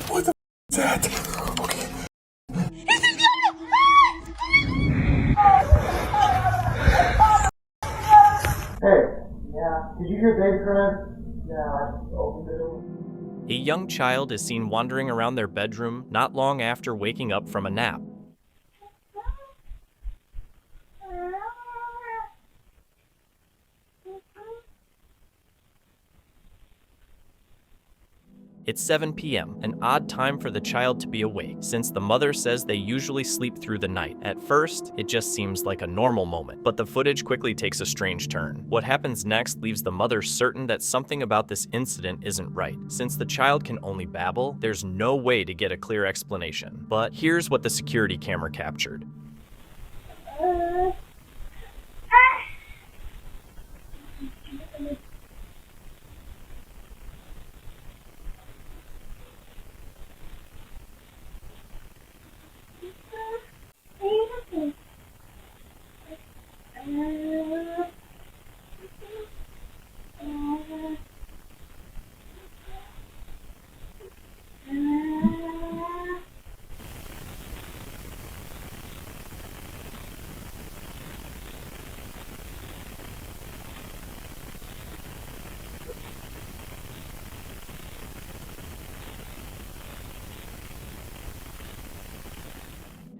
What the is that? Okay. Hey, yeah, did you hear baby crying? Yeah, I opened the door. A young child is seen wandering around their bedroom not long after waking up from a nap. It's 7 p.m., an odd time for the child to be awake, since the mother says they usually sleep through the night. At first, it just seems like a normal moment, but the footage quickly takes a strange turn. What happens next leaves the mother certain that something about this incident isn't right. Since the child can only babble, there's no way to get a clear explanation. But here's what the security camera captured.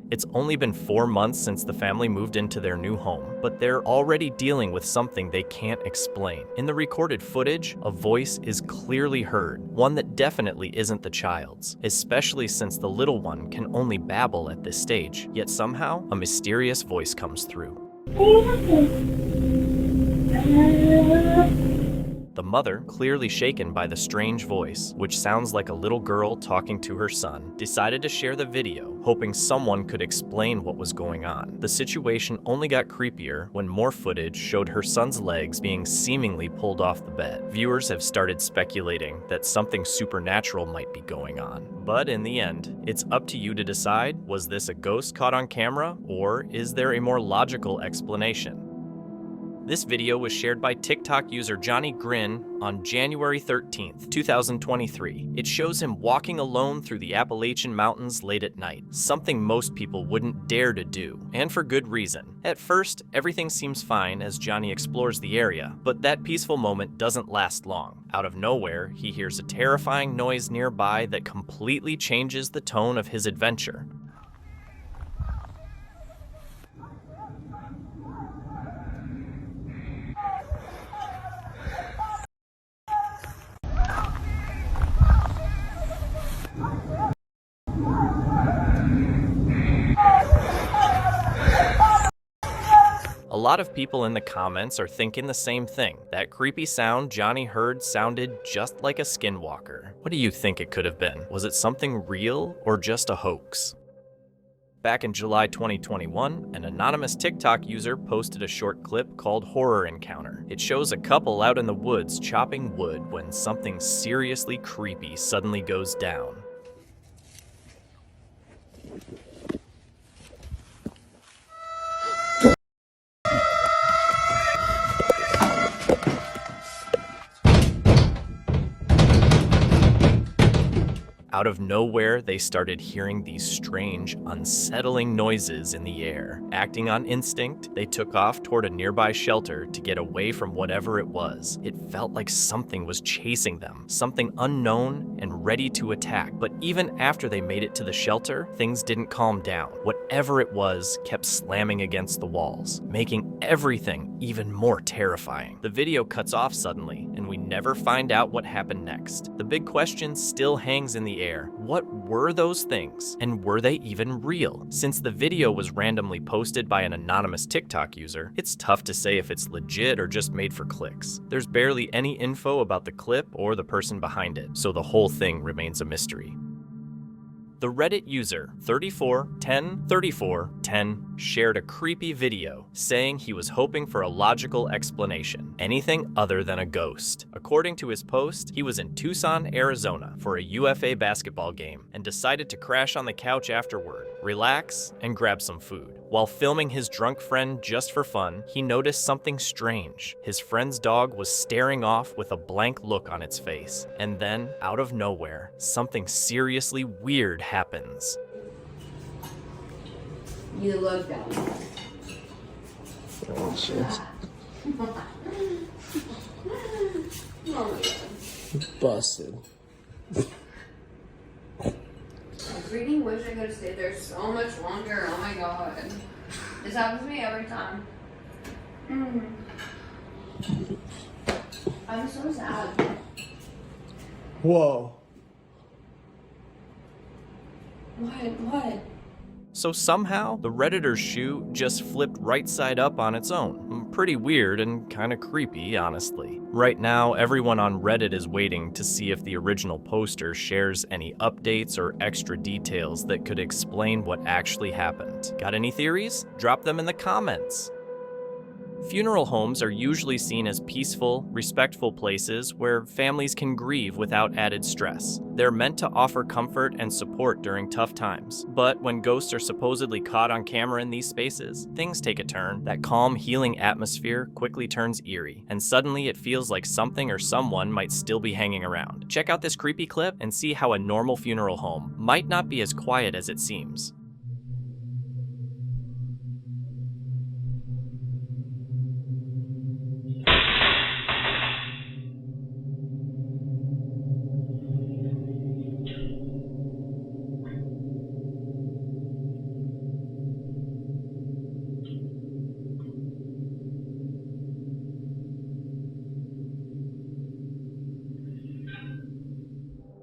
It's only been 4 months since the family moved into their new home, but they're already dealing with something they can't explain. In the recorded footage, a voice is clearly heard, one that definitely isn't the child's, especially since the little one can only babble at this stage. Yet somehow, a mysterious voice comes through. The mother, clearly shaken by the strange voice, which sounds like a little girl talking to her son, decided to share the video, hoping someone could explain what was going on. The situation only got creepier when more footage showed her son's legs being seemingly pulled off the bed. Viewers have started speculating that something supernatural might be going on. But in the end, it's up to you to decide, was this a ghost caught on camera, or is there a more logical explanation? This video was shared by TikTok user Johnny Grin on January 13th, 2023. It shows him walking alone through the Appalachian Mountains late at night, something most people wouldn't dare to do, and for good reason. At first, everything seems fine as Johnny explores the area, but that peaceful moment doesn't last long. Out of nowhere, he hears a terrifying noise nearby that completely changes the tone of his adventure. A lot of people in the comments are thinking the same thing. That creepy sound Johnny heard sounded just like a skinwalker. What do you think it could have been? Was it something real or just a hoax? Back in July 2021, an anonymous TikTok user posted a short clip called Horror Encounter. It shows a couple out in the woods chopping wood when something seriously creepy suddenly goes down. Out of nowhere, they started hearing these strange, unsettling noises in the air. Acting on instinct, they took off toward a nearby shelter to get away from whatever it was. It felt like something was chasing them, something unknown and ready to attack. But even after they made it to the shelter, things didn't calm down. Whatever it was kept slamming against the walls, making everything even more terrifying. The video cuts off suddenly, and we never find out what happened next. The big question still hangs in the air. What were those things, and were they even real? Since the video was randomly posted by an anonymous TikTok user, it's tough to say if it's legit or just made for clicks. There's barely any info about the clip or the person behind it, so the whole thing remains a mystery. The Reddit user 34103410 shared a creepy video saying he was hoping for a logical explanation, anything other than a ghost. According to his post, he was in Tucson, Arizona for a UFA basketball game and decided to crash on the couch afterward, relax, and grab some food. While filming his drunk friend just for fun, he noticed something strange. His friend's dog was staring off with a blank look on its face. And then, out of nowhere, something seriously weird happens. You look dumb. Oh, shit. Oh my god. Busted. I freaking wish I could have stayed there so much longer. Oh my god. This happens to me every time. I'm so sad. Whoa. What? So somehow, the Redditor's shoe just flipped right side up on its own. Pretty weird and kinda creepy, honestly. Right now, everyone on Reddit is waiting to see if the original poster shares any updates or extra details that could explain what actually happened. Got any theories? Drop them in the comments. Funeral homes are usually seen as peaceful, respectful places where families can grieve without added stress. They're meant to offer comfort and support during tough times. But when ghosts are supposedly caught on camera in these spaces, things take a turn. That calm, healing atmosphere quickly turns eerie, and suddenly it feels like something or someone might still be hanging around. Check out this creepy clip and see how a normal funeral home might not be as quiet as it seems.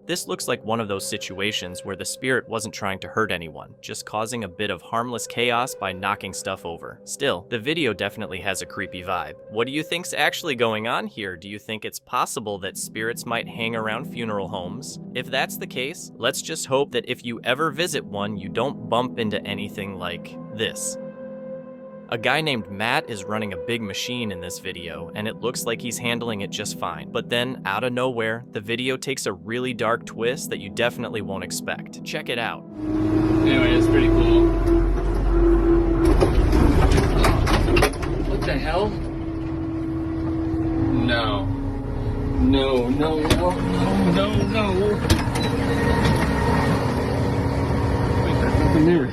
This looks like one of those situations where the spirit wasn't trying to hurt anyone, just causing a bit of harmless chaos by knocking stuff over. Still, the video definitely has a creepy vibe. What do you think's actually going on here? Do you think it's possible that spirits might hang around funeral homes? If that's the case, let's just hope that if you ever visit one, you don't bump into anything like this. A guy named Matt is running a big machine in this video, and it looks like he's handling it just fine. But then, out of nowhere, the video takes a really dark twist that you definitely won't expect. Check it out. Anyway, it's pretty cool. What the hell? No. No. Wait, there's nothing there.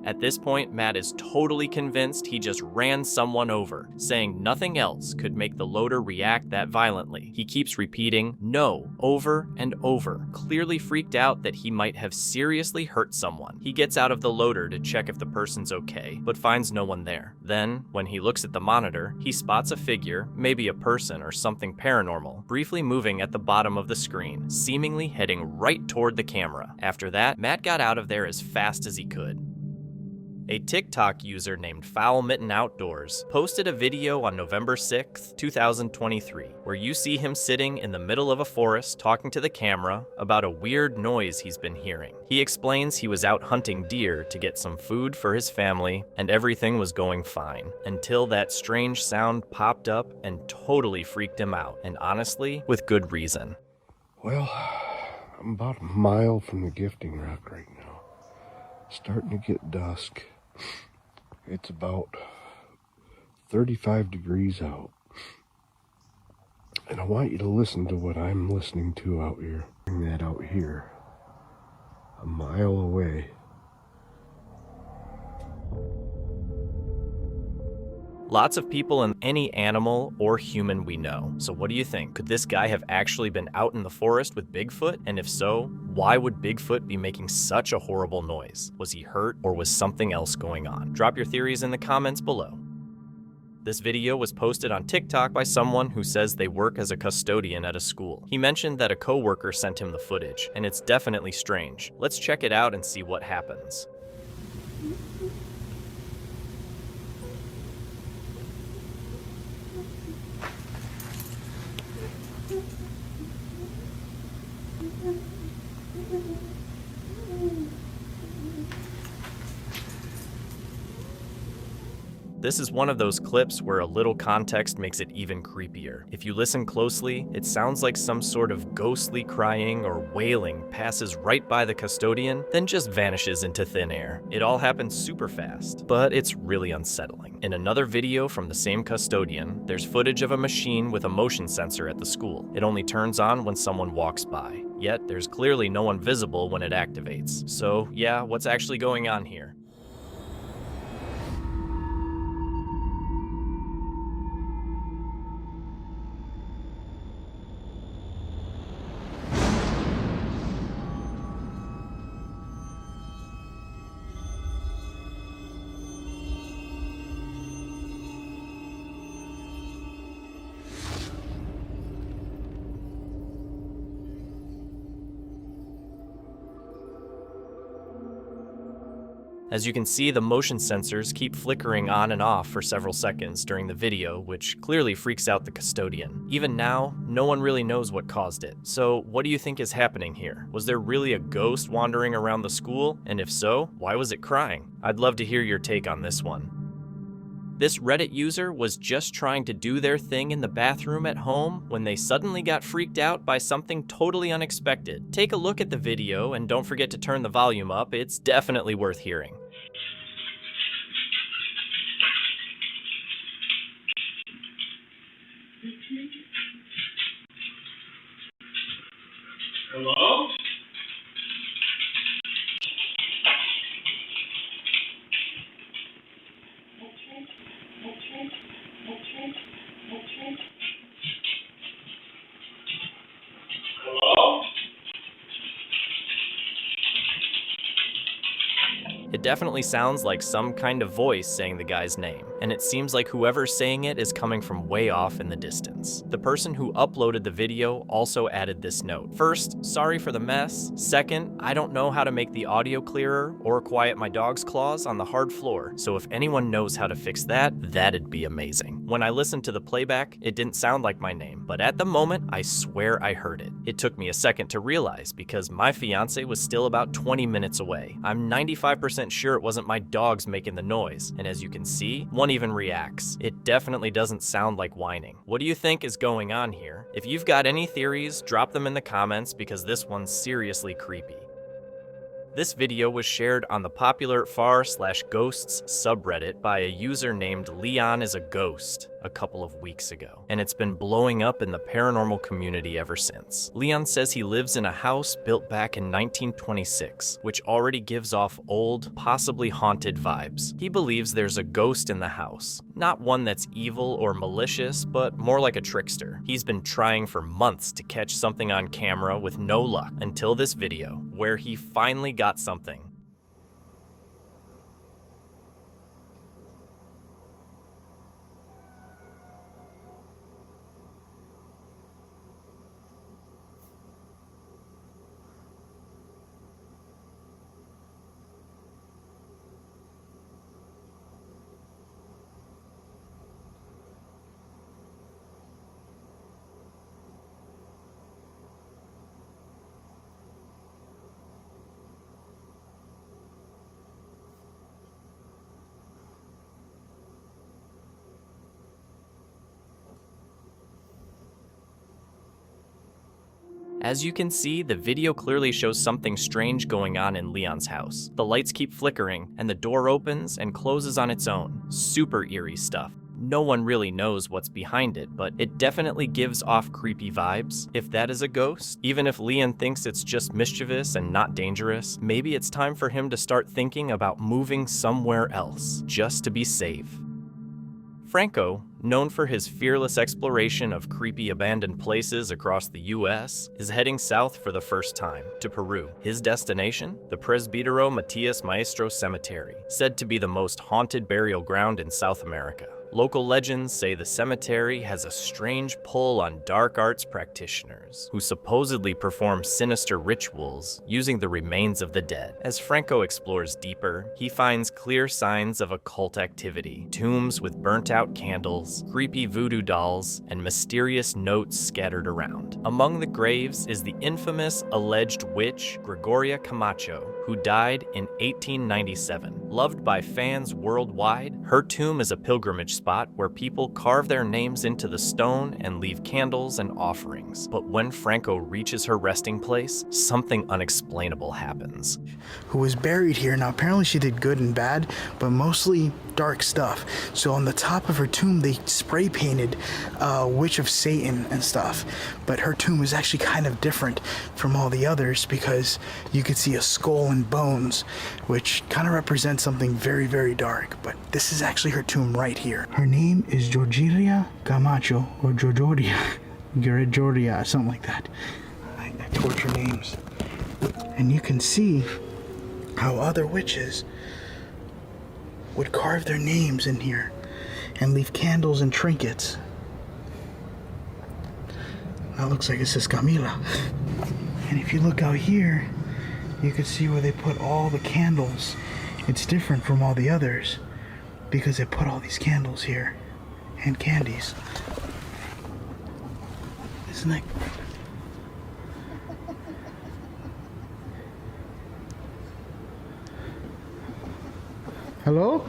At this point, Matt is totally convinced he just ran someone over, saying nothing else could make the loader react that violently. He keeps repeating no over and over, clearly freaked out that he might have seriously hurt someone. He gets out of the loader to check if the person's okay, but finds no one there. Then, when he looks at the monitor, he spots a figure, maybe a person or something paranormal, briefly moving at the bottom of the screen, seemingly heading right toward the camera. After that, Matt got out of there as fast as he could. A TikTok user named Foul Mitten Outdoors posted a video on November 6th, 2023, where you see him sitting in the middle of a forest talking to the camera about a weird noise he's been hearing. He explains he was out hunting deer to get some food for his family, and everything was going fine, until that strange sound popped up and totally freaked him out, and honestly, with good reason. Well, I'm about a mile from the gifting rock right now. Starting to get dusk. It's about 35 degrees out. And I want you to listen to what I'm listening to out here. Bring that out here. A mile away. Lots of people and any animal or human we know. So what do you think? Could this guy have actually been out in the forest with Bigfoot? And if so, why would Bigfoot be making such a horrible noise? Was he hurt or was something else going on? Drop your theories in the comments below. This video was posted on TikTok by someone who says they work as a custodian at a school. He mentioned that a coworker sent him the footage, and it's definitely strange. Let's check it out and see what happens. This is one of those clips where a little context makes it even creepier. If you listen closely, it sounds like some sort of ghostly crying or wailing passes right by the custodian, then just vanishes into thin air. It all happens super fast, but it's really unsettling. In another video from the same custodian, there's footage of a machine with a motion sensor at the school. It only turns on when someone walks by. Yet, there's clearly no one visible when it activates. So yeah, what's actually going on here? As you can see, the motion sensors keep flickering on and off for several seconds during the video, which clearly freaks out the custodian. Even now, no one really knows what caused it. So what do you think is happening here? Was there really a ghost wandering around the school? And if so, why was it crying? I'd love to hear your take on this one. This Reddit user was just trying to do their thing in the bathroom at home when they suddenly got freaked out by something totally unexpected. Take a look at the video and don't forget to turn the volume up, it's definitely worth hearing. Hello? Hello? It definitely sounds like some kind of voice saying the guy's name, and it seems like whoever's saying it is coming from way off in the distance. The person who uploaded the video also added this note. First, sorry for the mess. Second, I don't know how to make the audio clearer or quiet my dog's claws on the hard floor, so if anyone knows how to fix that, that'd be amazing. When I listened to the playback, it didn't sound like my name, but at the moment, I swear I heard it. It took me a second to realize because my fiance was still about 20 minutes away. I'm 95% sure it wasn't my dogs making the noise, and as you can see, one even reacts. It definitely doesn't sound like whining. What do you think is going on here? If you've got any theories, drop them in the comments because this one's seriously creepy. This video was shared on the popular r/ghosts subreddit by a user named Leon is a Ghost a couple of weeks ago, and it's been blowing up in the paranormal community ever since. Leon says he lives in a house built back in 1926, which already gives off old, possibly haunted vibes. He believes there's a ghost in the house, not one that's evil or malicious, but more like a trickster. He's been trying for months to catch something on camera with no luck until this video, where he finally got something. As you can see, the video clearly shows something strange going on in Leon's house. The lights keep flickering, and the door opens and closes on its own. Super eerie stuff. No one really knows what's behind it, but it definitely gives off creepy vibes. If that is a ghost, even if Leon thinks it's just mischievous and not dangerous, maybe it's time for him to start thinking about moving somewhere else, just to be safe. Franco, known for his fearless exploration of creepy abandoned places across the US, is heading south for the first time, to Peru. His destination? The Presbítero Matias Maestro Cemetery, said to be the most haunted burial ground in South America. Local legends say the cemetery has a strange pull on dark arts practitioners who supposedly perform sinister rituals using the remains of the dead. As Franco explores deeper, he finds clear signs of occult activity, tombs with burnt-out candles, creepy voodoo dolls, and mysterious notes scattered around. Among the graves is the infamous alleged witch Gregoria Camacho, who died in 1897. Loved by fans worldwide, her tomb is a pilgrimage spot where people carve their names into the stone and leave candles and offerings. But when Franco reaches her resting place, something unexplainable happens. Who was buried here. Now apparently she did good and bad, but mostly dark stuff. So on the top of her tomb they spray painted Witch of Satan and stuff. But her tomb is actually kind of different from all the others because you could see a skull and bones, which kind of represents something very, very dark. But this is actually her tomb right here. Her name is Georgia Camacho, or Georgia, something like that. I torture names. And you can see how other witches would carve their names in here and leave candles and trinkets. That looks like it says Camila. And if you look out here, you can see where they put all the candles. It's different from all the others because they put all these candles here and candies. Isn't that? Hello?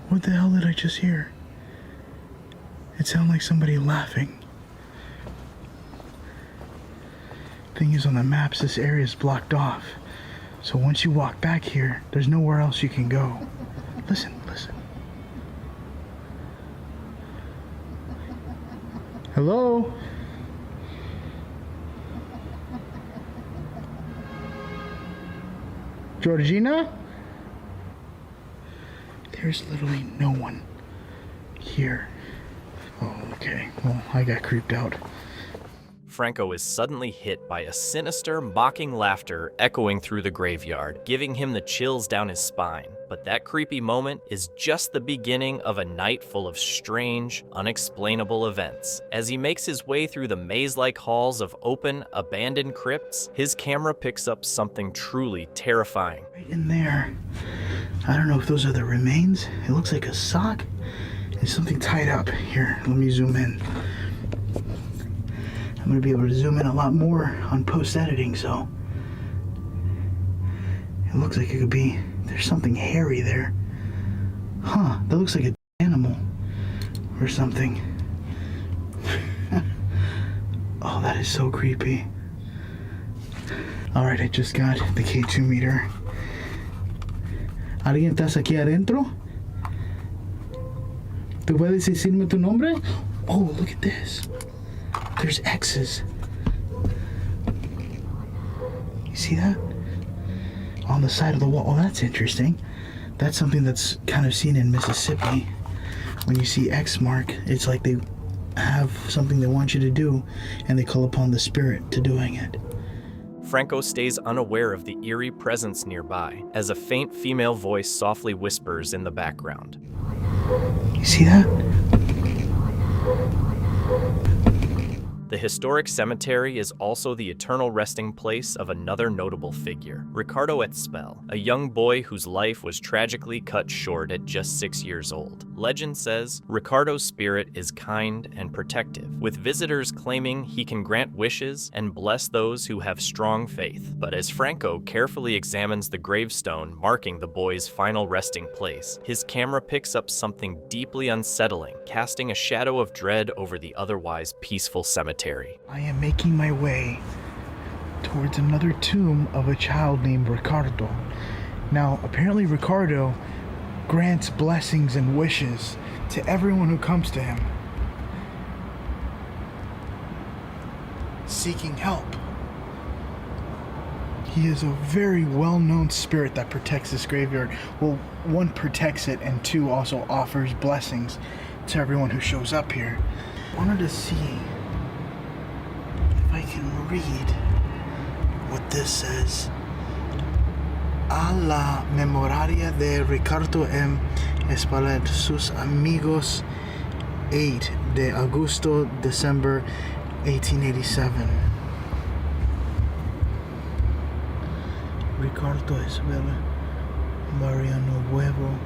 What the hell did I just hear? It sounded like somebody laughing. Thing is, on the maps, this area is blocked off. So once you walk back here, there's nowhere else you can go. Listen, listen. Hello? Georgina? There's literally no one here. Oh, okay. Well, I got creeped out. Franco is suddenly hit by a sinister, mocking laughter echoing through the graveyard, giving him the chills down his spine. But that creepy moment is just the beginning of a night full of strange, unexplainable events. As he makes his way through the maze-like halls of open, abandoned crypts, his camera picks up something truly terrifying. Right in there. I don't know if those are the remains. It looks like a sock. There's something tied up. Here, let me zoom in. I'm going to be able to zoom in a lot more on post-editing, so it looks like it could be, there's something hairy there. Huh, that looks like an animal or something. Oh, that is so creepy. Alright, I just got the K2 meter. ¿Alguien estás aquí adentro? ¿Tú puedes decirme tu nombre? Oh, look at this. There's X's. You see that? On the side of the wall. Oh, that's interesting. That's something that's kind of seen in Mississippi. When you see X mark, it's like they have something they want you to do, and they call upon the spirit to doing it. Franco stays unaware of the eerie presence nearby, as a faint female voice softly whispers in the background. You see that? The historic cemetery is also the eternal resting place of another notable figure, Ricardo Etzpel, a young boy whose life was tragically cut short at just 6 years old. Legend says Ricardo's spirit is kind and protective, with visitors claiming he can grant wishes and bless those who have strong faith. But as Franco carefully examines the gravestone marking the boy's final resting place, his camera picks up something deeply unsettling, casting a shadow of dread over the otherwise peaceful cemetery. I am making my way towards another tomb of a child named Ricardo. Now, apparently Ricardo grants blessings and wishes to everyone who comes to him, seeking help. He is a very well-known spirit that protects this graveyard. Well, one, protects it, and two, also offers blessings to everyone who shows up here. I wanted to see if I can read what this says. A la memoria de Ricardo M. Espalet, sus amigos, 8 de Agosto, December 1887. Ricardo Espalet, Mariano Nuevo,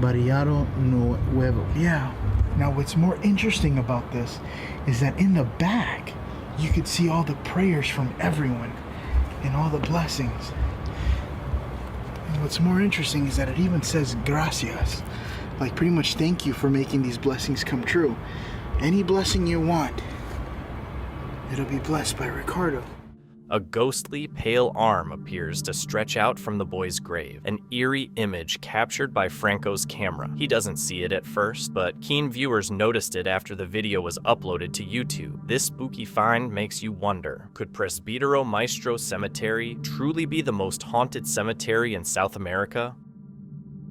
Barriado Nuevo. Yeah. Now what's more interesting about this is that in the back, you could see all the prayers from everyone and all the blessings. And what's more interesting is that it even says gracias, like pretty much thank you for making these blessings come true. Any blessing you want, it'll be blessed by Ricardo. A ghostly, pale arm appears to stretch out from the boy's grave, an eerie image captured by Franco's camera. He doesn't see it at first, but keen viewers noticed it after the video was uploaded to YouTube. This spooky find makes you wonder, could Presbítero Maestro Cemetery truly be the most haunted cemetery in South America?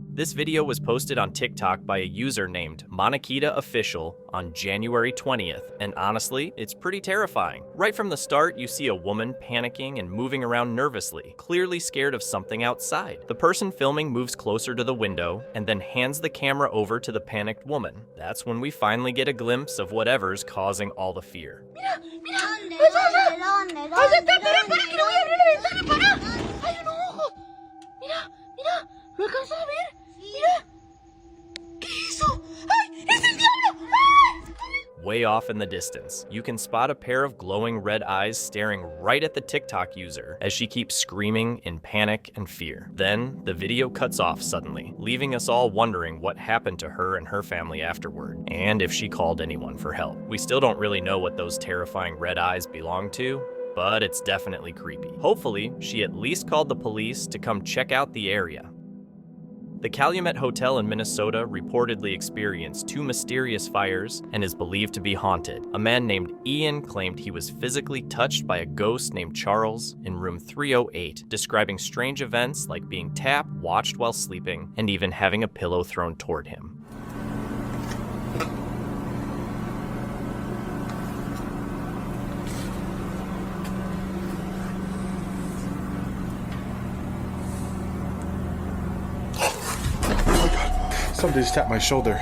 This video was posted on TikTok by a user named Monakita Official on January 20th, and honestly, it's pretty terrifying. Right from the start, you see a woman panicking and moving around nervously, clearly scared of something outside. The person filming moves closer to the window and then hands the camera over to the panicked woman. That's when we finally get a glimpse of whatever's causing all the fear. Mira, mira, allá, allá. Allá está, espera, que no voy a abrir la ventana, para. Hay un ojo. Mira, mira, ¿lo alcanzas a ver? Mira. ¿Qué es eso? ¡Ay, es el diablo! ¡Ay! Way off in the distance, you can spot a pair of glowing red eyes staring right at the TikTok user as she keeps screaming in panic and fear. Then, the video cuts off suddenly, leaving us all wondering what happened to her and her family afterward, and if she called anyone for help. We still don't really know what those terrifying red eyes belong to, but it's definitely creepy. Hopefully, she at least called the police to come check out the area. The Calumet Hotel in Minnesota reportedly experienced 2 mysterious fires and is believed to be haunted. A man named Ian claimed he was physically touched by a ghost named Charles in room 308, describing strange events like being tapped, watched while sleeping, and even having a pillow thrown toward him. Somebody just tapped my shoulder.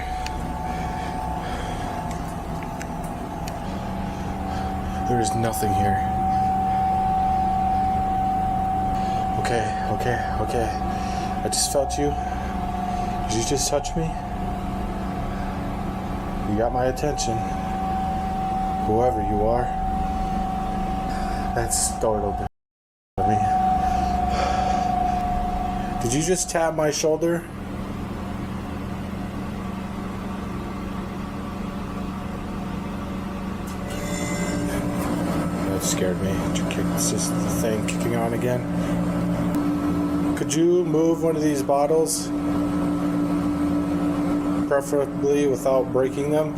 There is nothing here. Okay. I just felt you. Did you just touch me? You got my attention. Whoever you are. That startled me. Did you just tap my shoulder? Scared me. It's just the thing kicking on again. Could you move one of these bottles? Preferably without breaking them.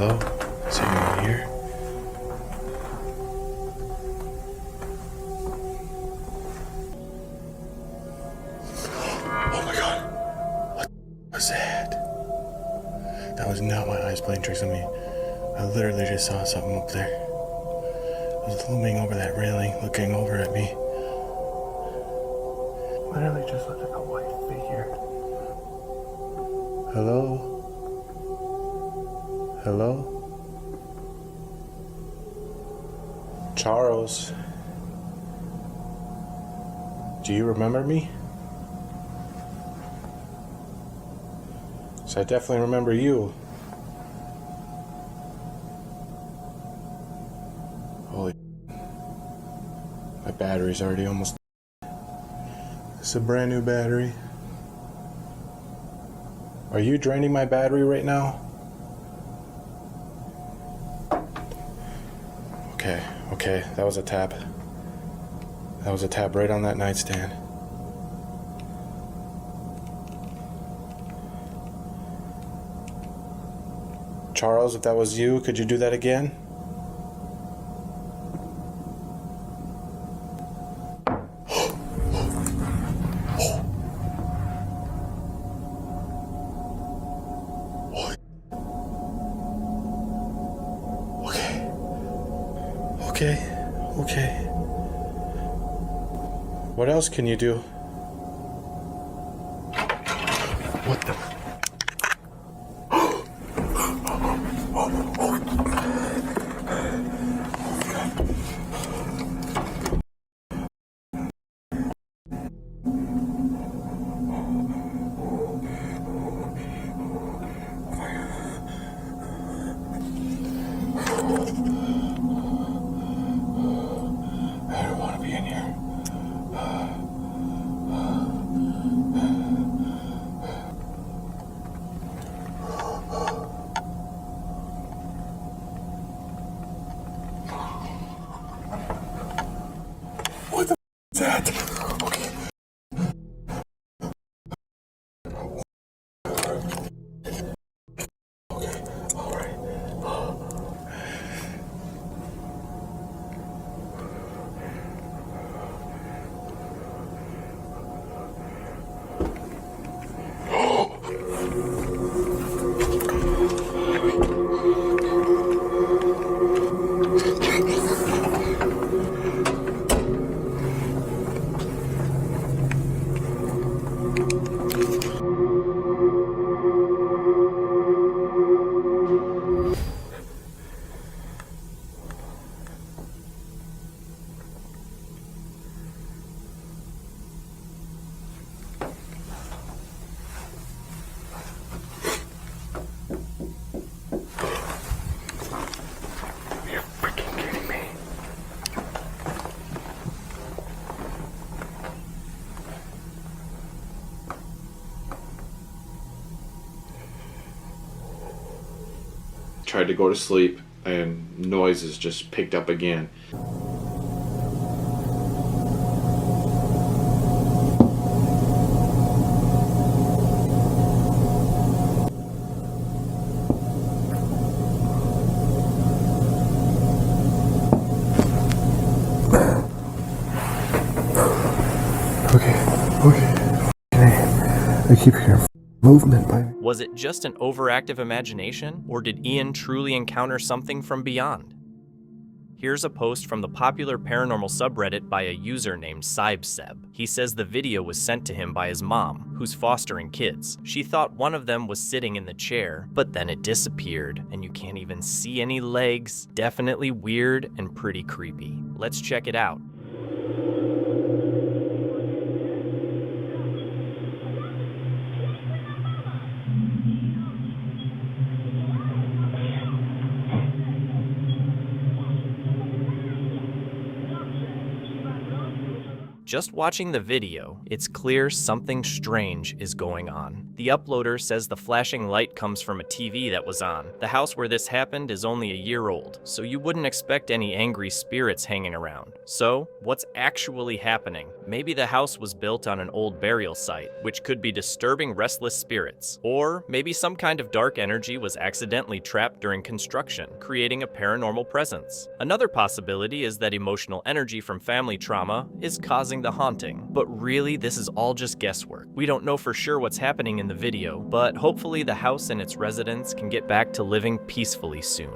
Hello? Is anyone here? Oh my god. What was that? That was not my eyes playing tricks on me. I literally just saw something up there. It was looming over that railing, looking over at me. Literally just looked like a white figure. Hello? Hello? Charles? Do you remember me? 'Cause I definitely remember you. Holy, my battery's already almost. It's a brand new battery. Are you draining my battery right now? Okay, that was a tap. That was a tap right on that nightstand. Charles, if that was you, could you do that again? Okay. What else can you do? What the? I don't want to be in here. What the is that? Okay. Okay, all right. Tried to go to sleep and noises just picked up again. Okay. I keep hearing movement by me. Was it just an overactive imagination, or did Ian truly encounter something from beyond? Here's a post from the popular paranormal subreddit by a user named Sibseb. He says the video was sent to him by his mom, who's fostering kids. She thought one of them was sitting in the chair, but then it disappeared, and you can't even see any legs. Definitely weird and pretty creepy. Let's check it out. Just watching the video, it's clear something strange is going on. The uploader says the flashing light comes from a TV that was on. The house where this happened is only a year old, so you wouldn't expect any angry spirits hanging around. So, what's actually happening? Maybe the house was built on an old burial site, which could be disturbing restless spirits. Or maybe some kind of dark energy was accidentally trapped during construction, creating a paranormal presence. Another possibility is that emotional energy from family trauma is causing the haunting. But really, this is all just guesswork. We don't know for sure what's happening in the video, but hopefully the house and its residents can get back to living peacefully soon.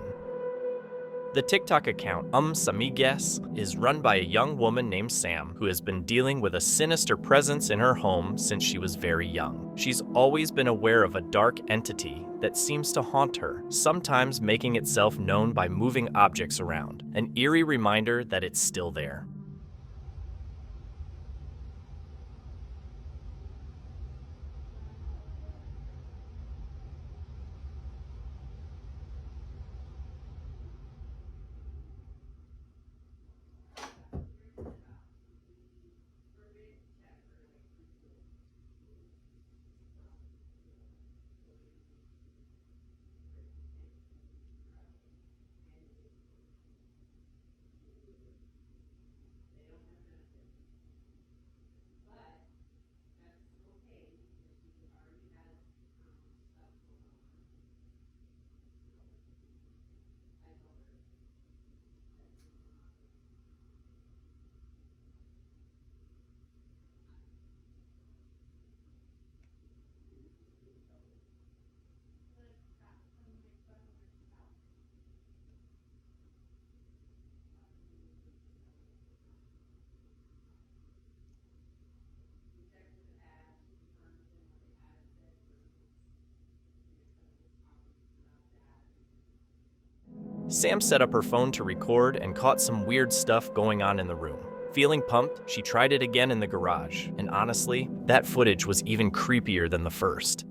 The TikTok account Samigues is run by a young woman named Sam who has been dealing with a sinister presence in her home since she was very young. She's always been aware of a dark entity that seems to haunt her, sometimes making itself known by moving objects around, an eerie reminder that it's still there. Sam set up her phone to record and caught some weird stuff going on in the room. Feeling pumped, she tried it again in the garage, and honestly, that footage was even creepier than the first.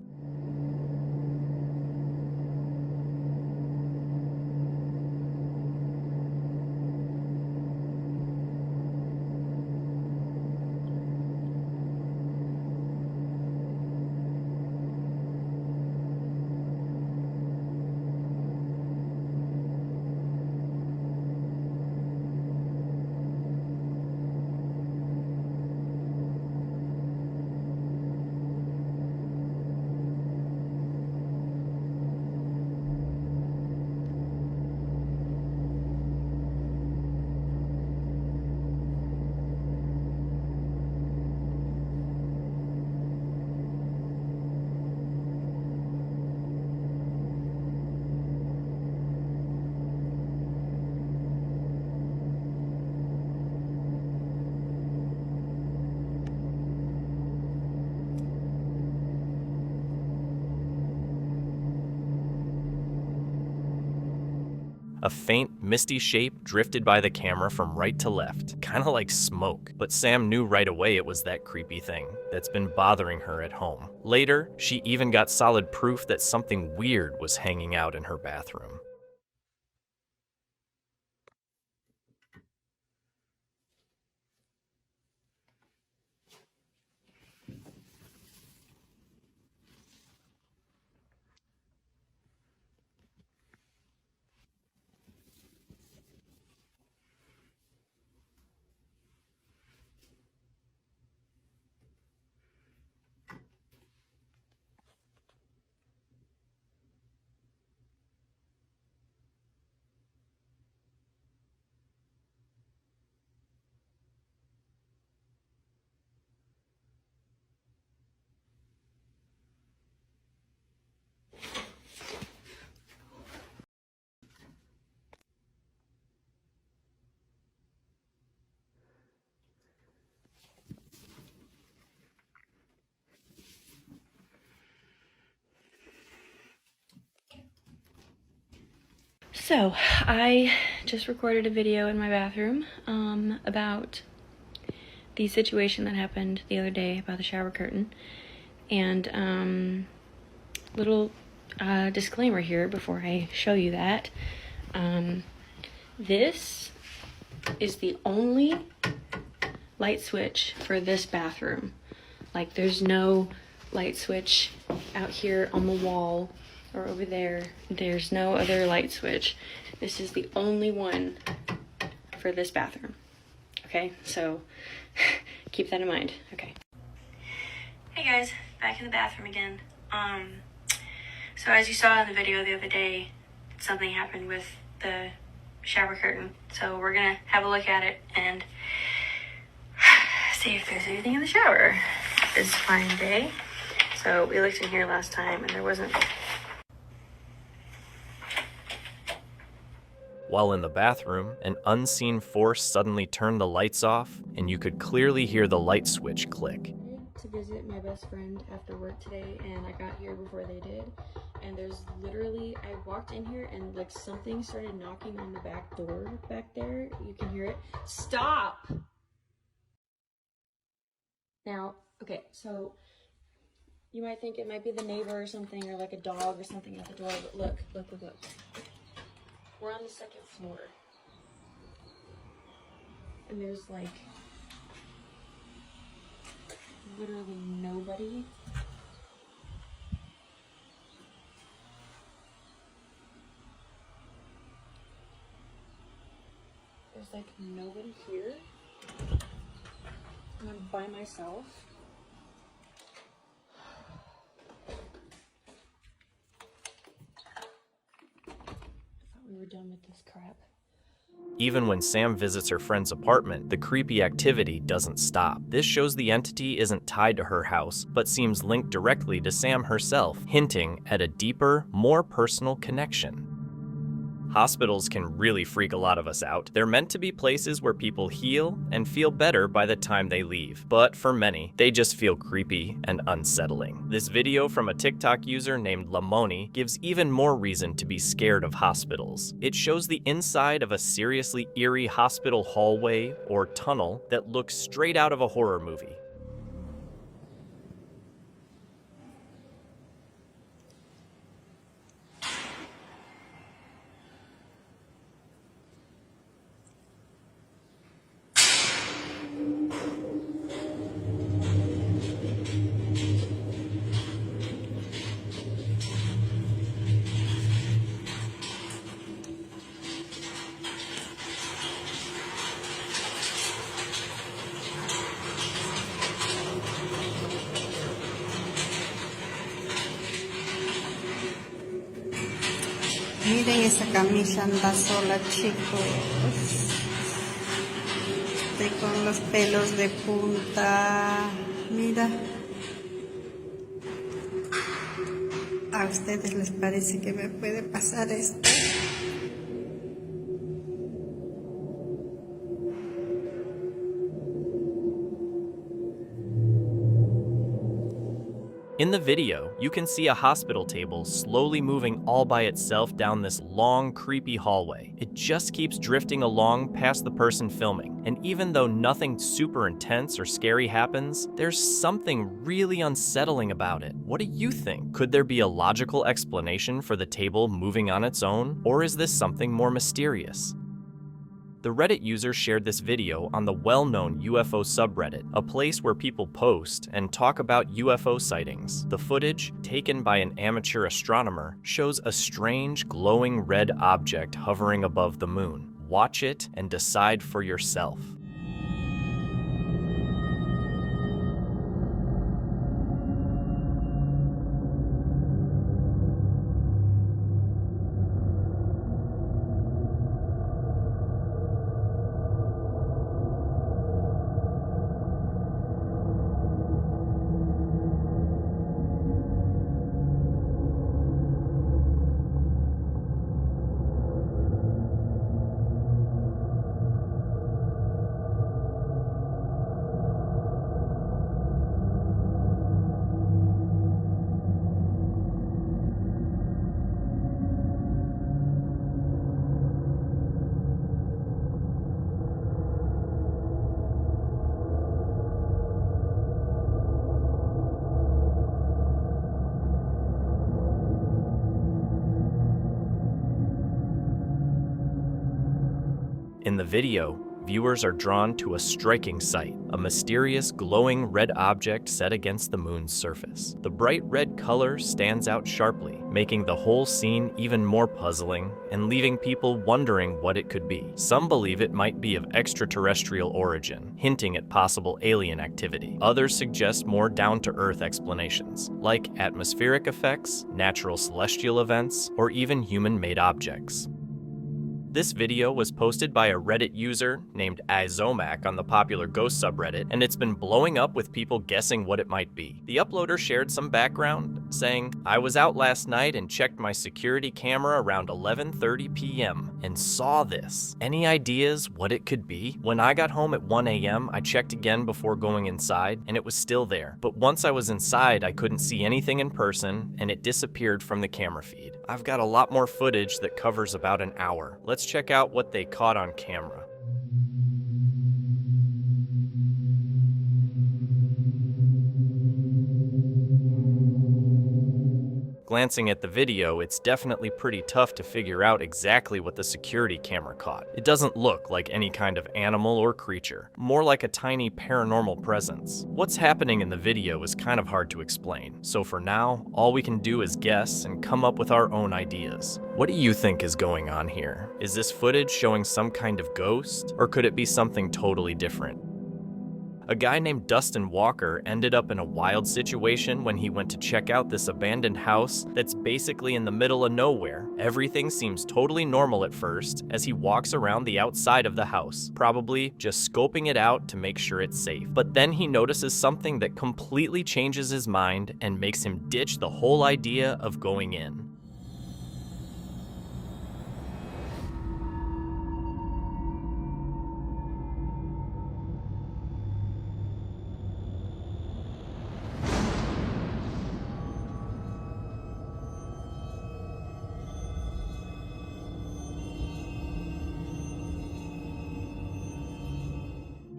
A faint, misty shape drifted by the camera from right to left, kinda like smoke. But Sam knew right away it was that creepy thing that's been bothering her at home. Later, she even got solid proof that something weird was hanging out in her bathroom. So, I just recorded a video in my bathroom about the situation that happened the other day about the shower curtain. And little disclaimer here before I show you that. This is the only light switch for this bathroom. Like, there's no light switch out here on the wall or over there. There's no other light switch. This is the only one for this bathroom. Okay, so keep that in mind. Okay. Hey guys, back in the bathroom again. So as you saw in the video the other day, something happened with the shower curtain. So we're gonna have a look at it and see if there's anything in the shower this fine day. So we looked in here last time and there wasn't. While in the bathroom, an unseen force suddenly turned the lights off, and you could clearly hear the light switch click. To visit my best friend after work today, and I got here before they did. And there's literally, I walked in here and like something started knocking on the back door back there. You can hear it. Stop! Now, okay, so you might think it might be the neighbor or something, or like a dog or something at the door, but look. We're on the second floor. And there's like literally nobody. There's like nobody here. And I'm by myself. We were done with this crap. Even when Sam visits her friend's apartment, the creepy activity doesn't stop. This shows the entity isn't tied to her house, but seems linked directly to Sam herself, hinting at a deeper, more personal connection. Hospitals can really freak a lot of us out. They're meant to be places where people heal and feel better by the time they leave. But for many, they just feel creepy and unsettling. This video from a TikTok user named Lamoni gives even more reason to be scared of hospitals. It shows the inside of a seriously eerie hospital hallway or tunnel that looks straight out of a horror movie. Miren, esa camisa anda sola, chicos. Estoy con los pelos de punta. Mira. ¿A ustedes les parece que me puede pasar esto? In the video, you can see a hospital table slowly moving all by itself down this long, creepy hallway. It just keeps drifting along past the person filming, and even though nothing super intense or scary happens, there's something really unsettling about it. What do you think? Could there be a logical explanation for the table moving on its own, or is this something more mysterious? The Reddit user shared this video on the well-known UFO subreddit, a place where people post and talk about UFO sightings. The footage, taken by an amateur astronomer, shows a strange glowing red object hovering above the moon. Watch it and decide for yourself. In the video, viewers are drawn to a striking sight, a mysterious glowing red object set against the moon's surface. The bright red color stands out sharply, making the whole scene even more puzzling and leaving people wondering what it could be. Some believe it might be of extraterrestrial origin, hinting at possible alien activity. Others suggest more down-to-earth explanations, like atmospheric effects, natural celestial events, or even human-made objects. This video was posted by a Reddit user named Izomac on the popular ghost subreddit, and it's been blowing up with people guessing what it might be. The uploader shared some background, saying, "I was out last night and checked my security camera around 11:30 p.m. and saw this. Any ideas what it could be? When I got home at 1 a.m., I checked again before going inside, and it was still there. But once I was inside, I couldn't see anything in person, and it disappeared from the camera feed. I've got a lot more footage that covers about an hour. Let's check out what they caught on camera." Glancing at the video, it's definitely pretty tough to figure out exactly what the security camera caught. It doesn't look like any kind of animal or creature, more like a tiny paranormal presence. What's happening in the video is kind of hard to explain, so for now, all we can do is guess and come up with our own ideas. What do you think is going on here? Is this footage showing some kind of ghost, or could it be something totally different? A guy named Dustin Walker ended up in a wild situation when he went to check out this abandoned house that's basically in the middle of nowhere. Everything seems totally normal at first as he walks around the outside of the house, probably just scoping it out to make sure it's safe. But then he notices something that completely changes his mind and makes him ditch the whole idea of going in.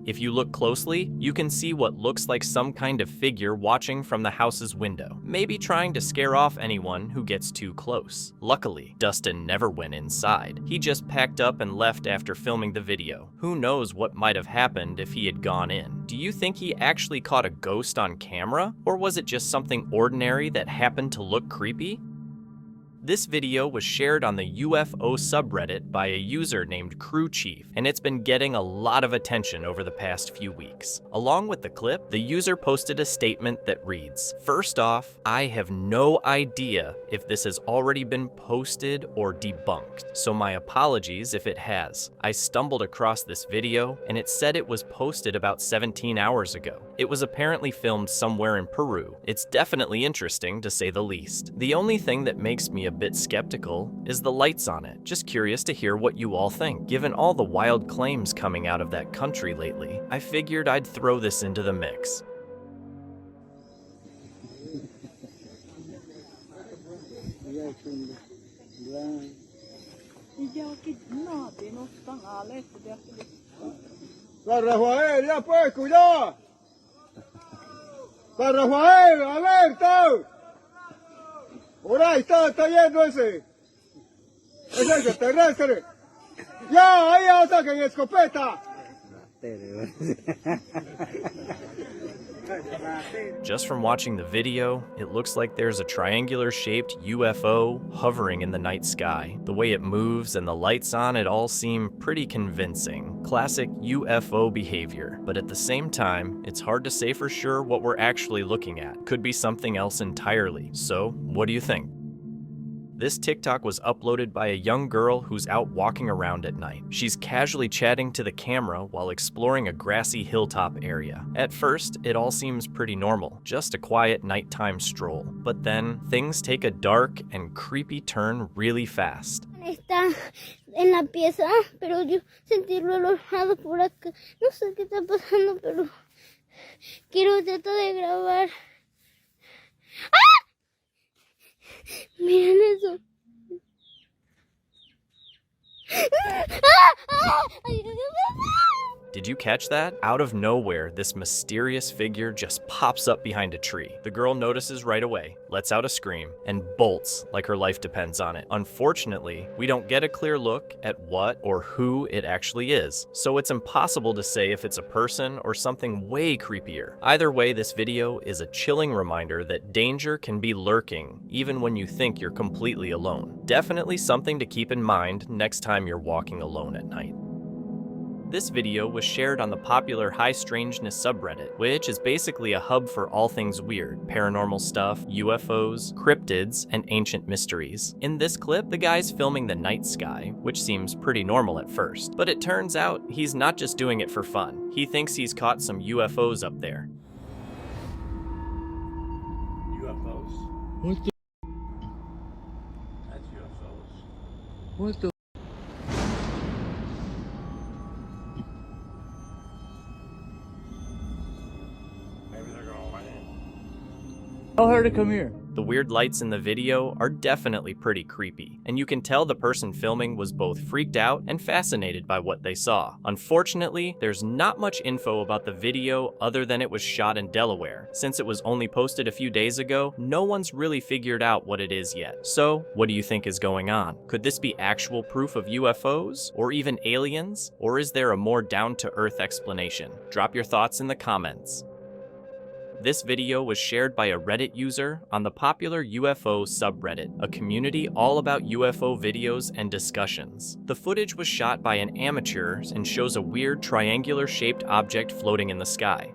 If you look closely, you can see what looks like some kind of figure watching from the house's window, maybe trying to scare off anyone who gets too close. Luckily, Dustin never went inside. He just packed up and left after filming the video. Who knows what might have happened if he had gone in? Do you think he actually caught a ghost on camera? Or was it just something ordinary that happened to look creepy? This video was shared on the UFO subreddit by a user named Crew Chief, and it's been getting a lot of attention over the past few weeks. Along with the clip, the user posted a statement that reads, "First off, I have no idea if this has already been posted or debunked, so my apologies if it has. I stumbled across this video, and it said it was posted about 17 hours ago. It was apparently filmed somewhere in Peru. It's definitely interesting, to say the least. The only thing that makes me a bit skeptical is the lights on it. Just curious to hear what you all think. Given all the wild claims coming out of that country lately, I figured I'd throw this into the mix." Por ahí está yendo ese. Es el extraterrestre. Ya, ahí saquen escopeta. Just from watching the video, it looks like there's a triangular-shaped UFO hovering in the night sky. The way it moves and the lights on it all seem pretty convincing. Classic UFO behavior. But at the same time, it's hard to say for sure what we're actually looking at. Could be something else entirely. So, what do you think? This TikTok was uploaded by a young girl who's out walking around at night. She's casually chatting to the camera while exploring a grassy hilltop area. At first, it all seems pretty normal, just a quiet nighttime stroll. But then, things take a dark and creepy turn really fast. Está en la pieza, pero yo sentí el olor por acá. No sé qué está pasando, pero quiero tratar de grabar. ¡Ah! Miren eso. Did you catch that? Out of nowhere, this mysterious figure just pops up behind a tree. The girl notices right away, lets out a scream, and bolts like her life depends on it. Unfortunately, we don't get a clear look at what or who it actually is, so it's impossible to say if it's a person or something way creepier. Either way, this video is a chilling reminder that danger can be lurking even when you think you're completely alone. Definitely something to keep in mind next time you're walking alone at night. This video was shared on the popular High Strangeness subreddit, which is basically a hub for all things weird, paranormal stuff, UFOs, cryptids, and ancient mysteries. In this clip, the guy's filming the night sky, which seems pretty normal at first, but it turns out he's not just doing it for fun. He thinks he's caught some UFOs up there. UFOs? What the? That's UFOs. What the? Tell her to come here. The weird lights in the video are definitely pretty creepy, and you can tell the person filming was both freaked out and fascinated by what they saw. Unfortunately, there's not much info about the video other than it was shot in Delaware. Since it was only posted a few days ago, no one's really figured out what it is yet. So, what do you think is going on? Could this be actual proof of UFOs? Or even aliens? Or is there a more down-to-earth explanation? Drop your thoughts in the comments. This video was shared by a Reddit user on the popular UFO subreddit, a community all about UFO videos and discussions. The footage was shot by an amateur and shows a weird triangular-shaped object floating in the sky.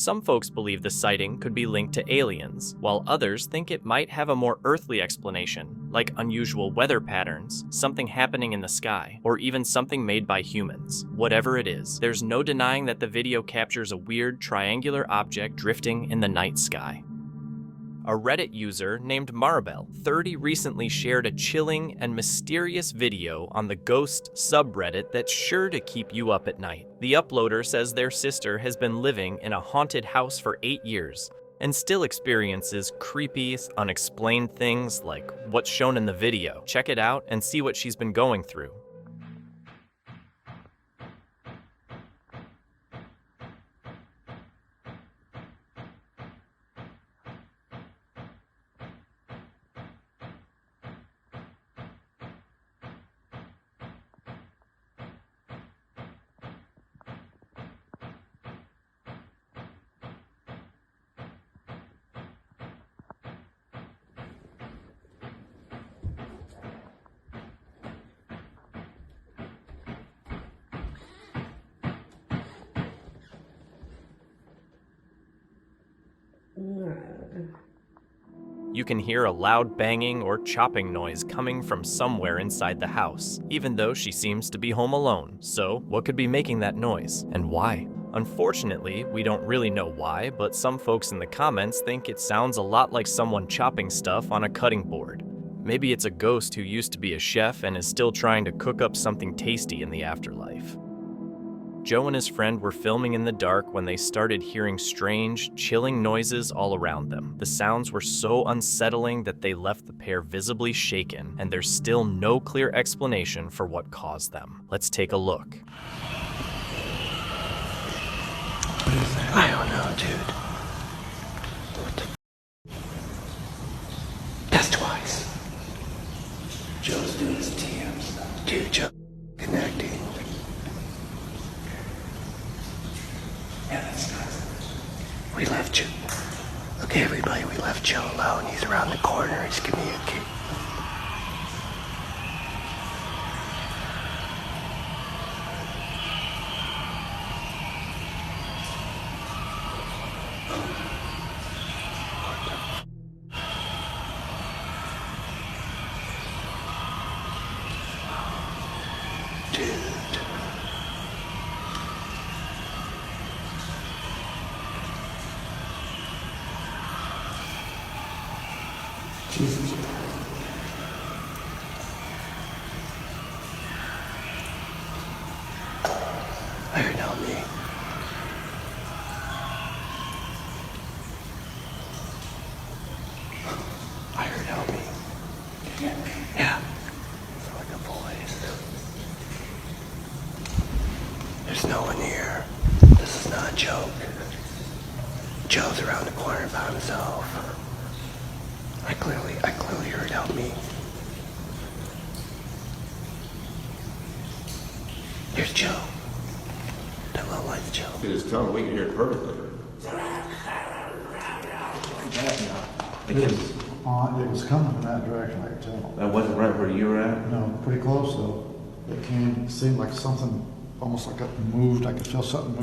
Some folks believe the sighting could be linked to aliens, while others think it might have a more earthly explanation, like unusual weather patterns, something happening in the sky, or even something made by humans. Whatever it is, there's no denying that the video captures a weird triangular object drifting in the night sky. A Reddit user named Maribel 30 recently shared a chilling and mysterious video on the ghost subreddit that's sure to keep you up at night. The uploader says their sister has been living in a haunted house for 8 years and still experiences creepy, unexplained things like what's shown in the video. Check it out and see what she's been going through. You can hear a loud banging or chopping noise coming from somewhere inside the house, even though she seems to be home alone. So, what could be making that noise, and why? Unfortunately, we don't really know why, but some folks in the comments think it sounds a lot like someone chopping stuff on a cutting board. Maybe it's a ghost who used to be a chef and is still trying to cook up something tasty in the afterlife. Joe and his friend were filming in the dark when they started hearing strange, chilling noises all around them. The sounds were so unsettling that they left the pair visibly shaken, and there's still no clear explanation for what caused them. Let's take a look. What is that? I don't know, dude. What the That's twice. Joe's doing his TM stuff. Dude, Joe connecting. Yeah, that's nuts. We left Joe. Okay, everybody, we left Joe alone. He's around the corner. He's giving me a key. Jesus. I heard help me. I heard help me. Yeah. It's like a voice. There's no one here. This is not a joke. Joe's around the corner by himself. I clearly heard help me. Here's Joe. That little light's Joe. His tongue, we can hear it perfectly. It was coming from that direction, I could tell. That wasn't right where you were at? No, pretty close though. It seemed like something, almost like it moved. I could feel something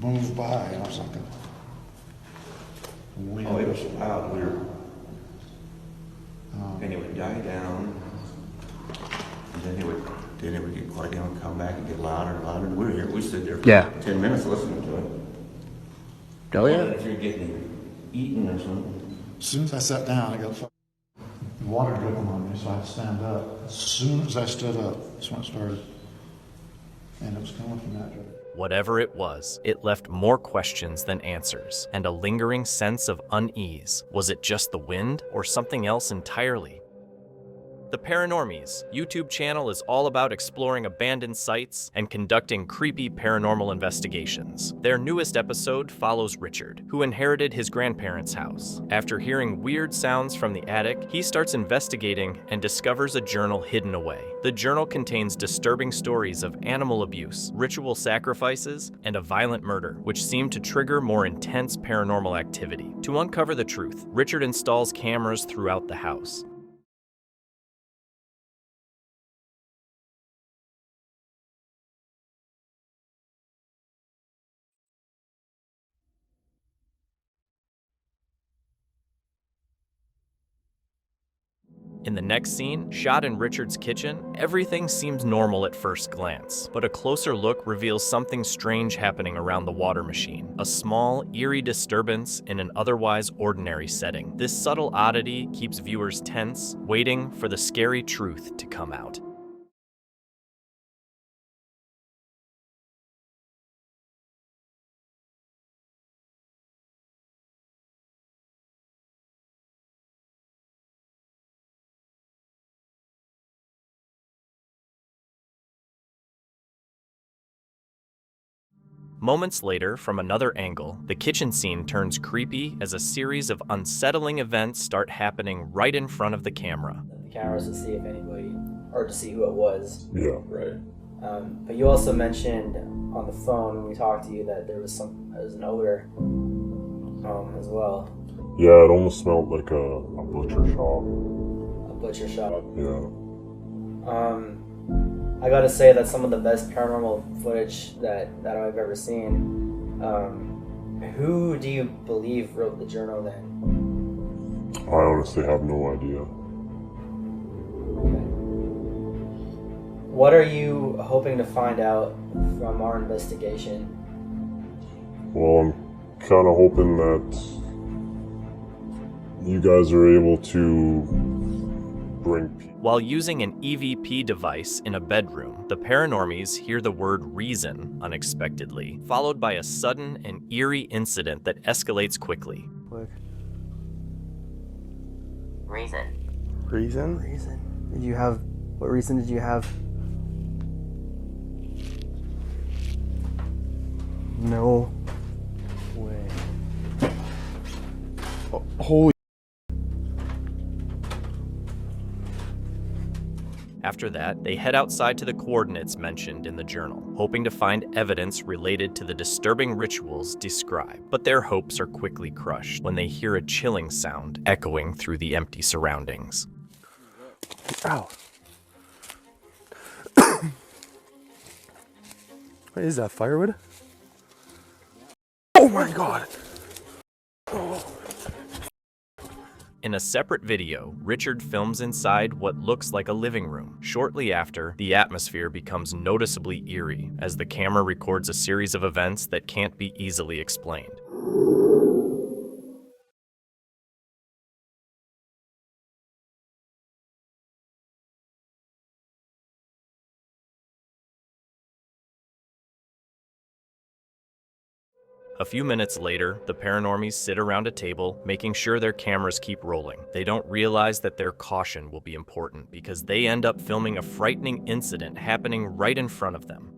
move by, something. Oh, it was loud, weird. And it would die down, and then it would get quiet down and come back and get louder and louder. And we were here, we stood there for 10 minutes listening to it. Oh, yeah? If you're getting eaten or something. As soon as I sat down, I got water dripping on me, so I had to stand up. As soon as I stood up, that's when it started. And it was coming from that direction. Whatever it was, it left more questions than answers, and a lingering sense of unease. Was it just the wind, or something else entirely? The Paranormies YouTube channel is all about exploring abandoned sites and conducting creepy paranormal investigations. Their newest episode follows Richard, who inherited his grandparents' house. After hearing weird sounds from the attic, he starts investigating and discovers a journal hidden away. The journal contains disturbing stories of animal abuse, ritual sacrifices, and a violent murder, which seem to trigger more intense paranormal activity. To uncover the truth, Richard installs cameras throughout the house. In the next scene, shot in Richard's kitchen, everything seems normal at first glance, but a closer look reveals something strange happening around the water machine. A small, eerie disturbance in an otherwise ordinary setting. This subtle oddity keeps viewers tense, waiting for the scary truth to come out. Moments later, from another angle, the kitchen scene turns creepy as a series of unsettling events start happening right in front of the camera. The cameras to see if anybody, or to see who it was. Yeah, right. But you also mentioned on the phone when we talked to you that there was an odor as well. Yeah, it almost smelled like a butcher shop. A butcher shop. Yeah. I gotta say that's some of the best paranormal footage that I've ever seen. Who do you believe wrote the journal then? I honestly have no idea. Okay. What are you hoping to find out from our investigation? Well, I'm kind of hoping that you guys are able to bring people. While using an EVP device in a bedroom, the paranormies hear the word reason unexpectedly, followed by a sudden and eerie incident that escalates quickly. Reason. Reason? Reason. What reason did you have? No way. Oh, holy. After that, they head outside to the coordinates mentioned in the journal, hoping to find evidence related to the disturbing rituals described. But their hopes are quickly crushed when they hear a chilling sound echoing through the empty surroundings. Ow. What is that, firewood? Oh my god! Oh. In a separate video, Richard films inside what looks like a living room. Shortly after, the atmosphere becomes noticeably eerie as the camera records a series of events that can't be easily explained. A few minutes later, the paranormies sit around a table, making sure their cameras keep rolling. They don't realize that their caution will be important because they end up filming a frightening incident happening right in front of them.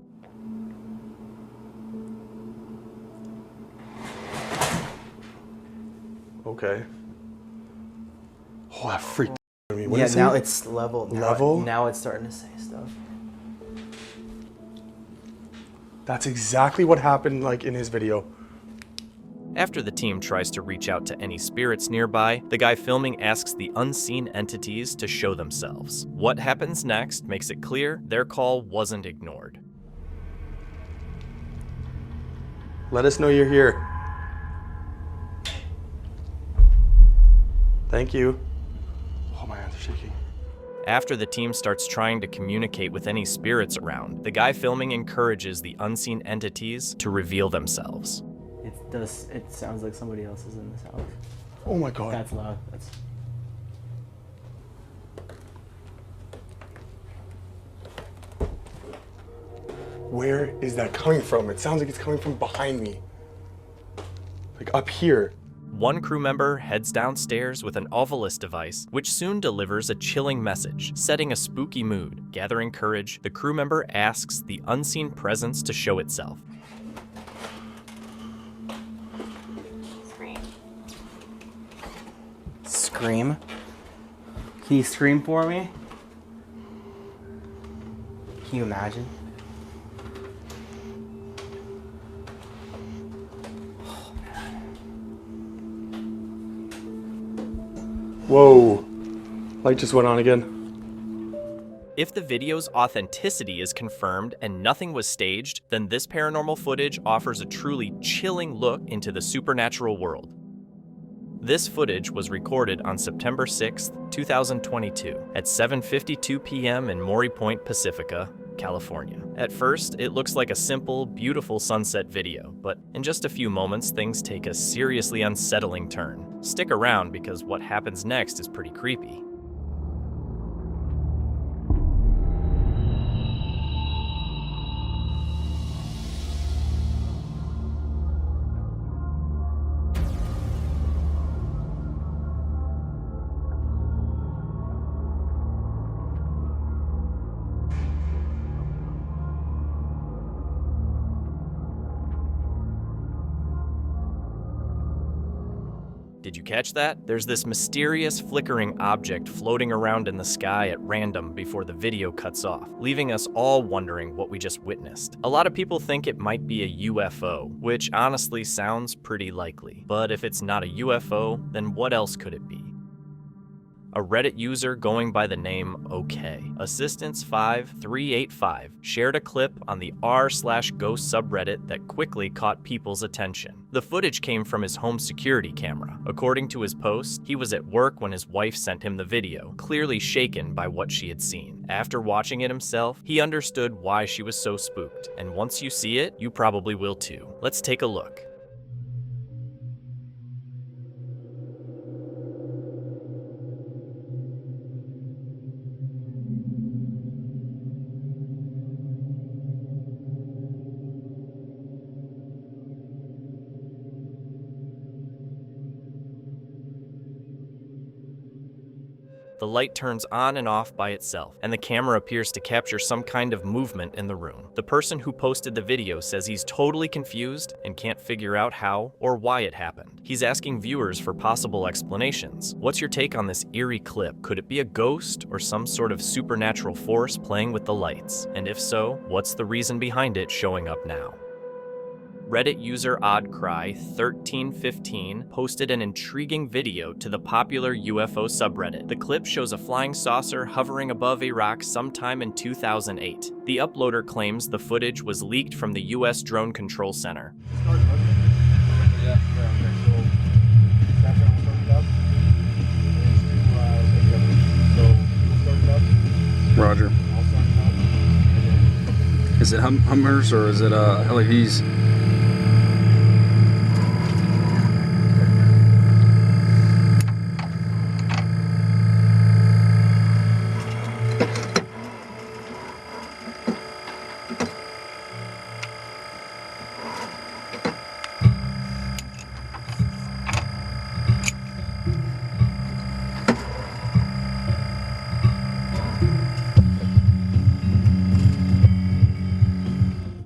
Okay. Oh, that freaked me. What yeah, is now it? it's level. Level? Now it's starting to say stuff. That's exactly what happened like in his video. After the team tries to reach out to any spirits nearby, the guy filming asks the unseen entities to show themselves. What happens next makes it clear their call wasn't ignored. Let us know you're here. Thank you. Oh, my hands are shaking. After the team starts trying to communicate with any spirits around, the guy filming encourages the unseen entities to reveal themselves. It sounds like somebody else is in this house. Oh my god. That's loud. Where is that coming from? It sounds like it's coming from behind me. Like up here. One crew member heads downstairs with an Ovilus device, which soon delivers a chilling message, setting a spooky mood. Gathering courage, the crew member asks the unseen presence to show itself. Scream? Can you scream for me? Can you imagine? Whoa. Light just went on again. If the video's authenticity is confirmed and nothing was staged, then this paranormal footage offers a truly chilling look into the supernatural world. This footage was recorded on September 6, 2022 at 7:52 p.m. in Maury Point, Pacifica, California. At first, it looks like a simple, beautiful sunset video, but in just a few moments, things take a seriously unsettling turn. Stick around because what happens next is pretty creepy. Did you catch that? There's this mysterious flickering object floating around in the sky at random before the video cuts off, leaving us all wondering what we just witnessed. A lot of people think it might be a UFO, which honestly sounds pretty likely. But if it's not a UFO, then what else could it be? A Reddit user going by the name OK, Assistance5385, shared a clip on the r/ghost subreddit that quickly caught people's attention. The footage came from his home security camera. According to his post, he was at work when his wife sent him the video, clearly shaken by what she had seen. After watching it himself, he understood why she was so spooked, and once you see it, you probably will too. Let's take a look. The light turns on and off by itself, and the camera appears to capture some kind of movement in the room. The person who posted the video says he's totally confused and can't figure out how or why it happened. He's asking viewers for possible explanations. What's your take on this eerie clip? Could it be a ghost or some sort of supernatural force playing with the lights? And if so, what's the reason behind it showing up now? Reddit user OddCry1315 posted an intriguing video to the popular UFO subreddit. The clip shows a flying saucer hovering above Iraq sometime in 2008. The uploader claims the footage was leaked from the US Drone Control Center. Roger. Is it Hummers or is it LEDs?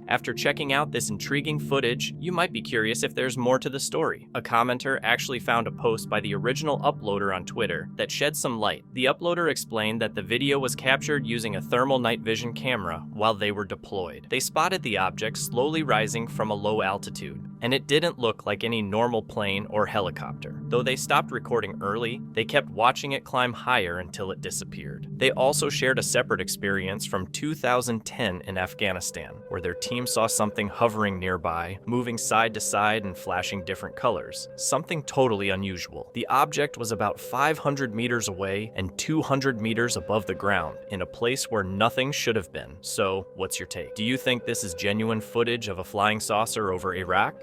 After checking out this intriguing footage, you might be curious if there's more to the story. A commenter actually found a post by the original uploader on Twitter that shed some light. The uploader explained that the video was captured using a thermal night vision camera while they were deployed. They spotted the object slowly rising from a low altitude, and it didn't look like any normal plane or helicopter. Though they stopped recording early, they kept watching it climb higher until it disappeared. They also shared a separate experience from 2010 in Afghanistan, where their team saw something hovering nearby, moving side to side and flashing different colors. Something totally unusual. The object was about 500 meters away and 200 meters above the ground, in a place where nothing should have been. So, what's your take? Do you think this is genuine footage of a flying saucer over Iraq?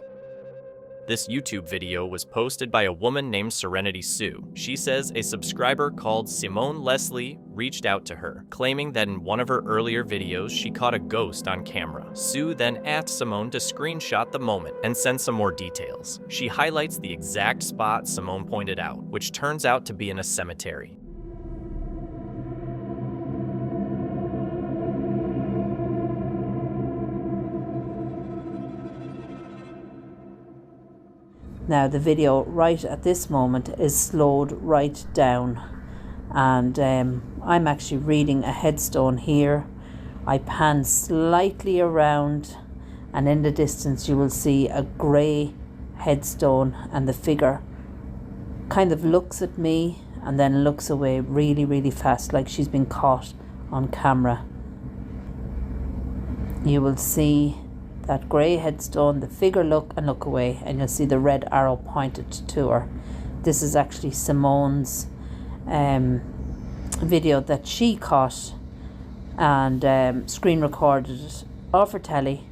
This YouTube video was posted by a woman named Serenity Sue. She says a subscriber called Simone Leslie reached out to her, claiming that in one of her earlier videos she caught a ghost on camera. Sue then asked Simone to screenshot the moment and send some more details. She highlights the exact spot Simone pointed out, which turns out to be in a cemetery. Now the video right at this moment is slowed right down, and I'm actually reading a headstone here. I pan slightly around, and in the distance you will see a grey headstone, and the figure kind of looks at me and then looks away really, really fast, like she's been caught on camera. You will see that grey headstone, the figure look and look away, and you'll see the red arrow pointed to her. This is actually Simone's video that she caught and screen recorded it off her telly,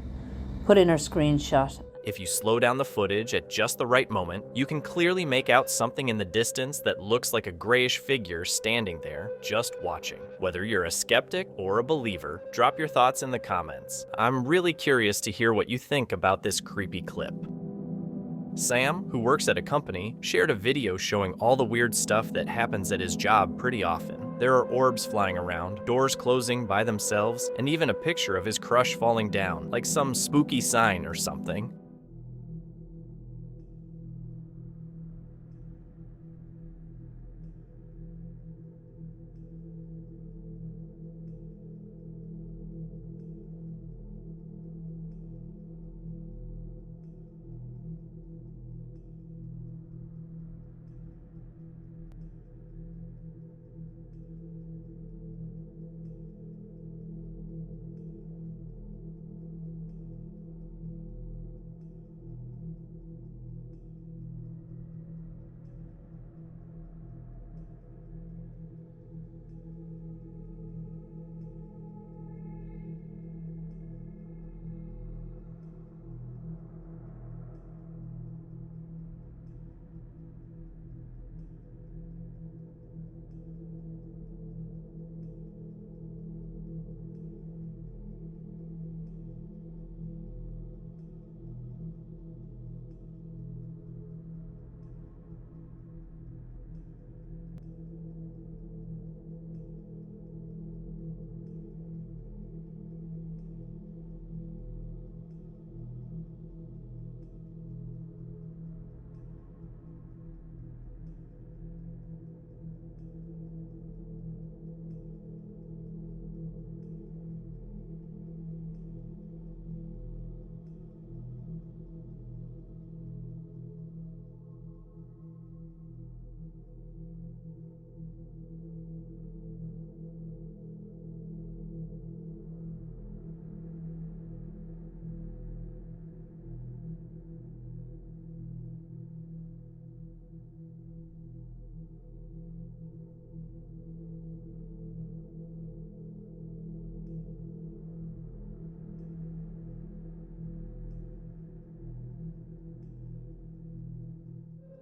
put in her screenshot. If you slow down the footage at just the right moment, you can clearly make out something in the distance that looks like a grayish figure standing there, just watching. Whether you're a skeptic or a believer, drop your thoughts in the comments. I'm really curious to hear what you think about this creepy clip. Sam, who works at a company, shared a video showing all the weird stuff that happens at his job pretty often. There are orbs flying around, doors closing by themselves, and even a picture of his crush falling down, like some spooky sign or something.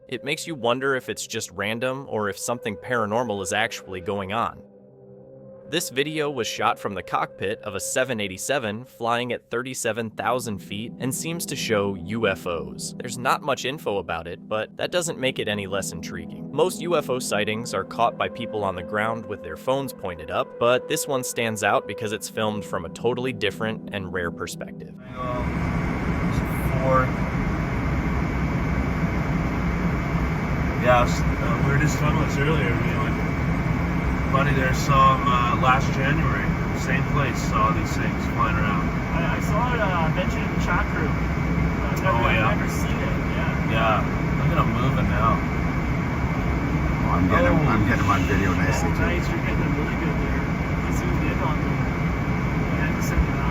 It makes you wonder if it's just random or if something paranormal is actually going on. This video was shot from the cockpit of a 787 flying at 37,000 feet and seems to show UFOs. There's not much info about it, but that doesn't make it any less intriguing. Most UFO sightings are caught by people on the ground with their phones pointed up, but this one stands out because it's filmed from a totally different and rare perspective. Yeah, we were just talking about this earlier. Buddy there saw him last January. Same place, saw these things flying around. I saw it mentioned in the chat group. I've never seen it, Yeah, look at him moving now. Oh, I'm getting him on video nicely too. Nice, you're getting them really good there. I zoomed in on them. I had to send it out.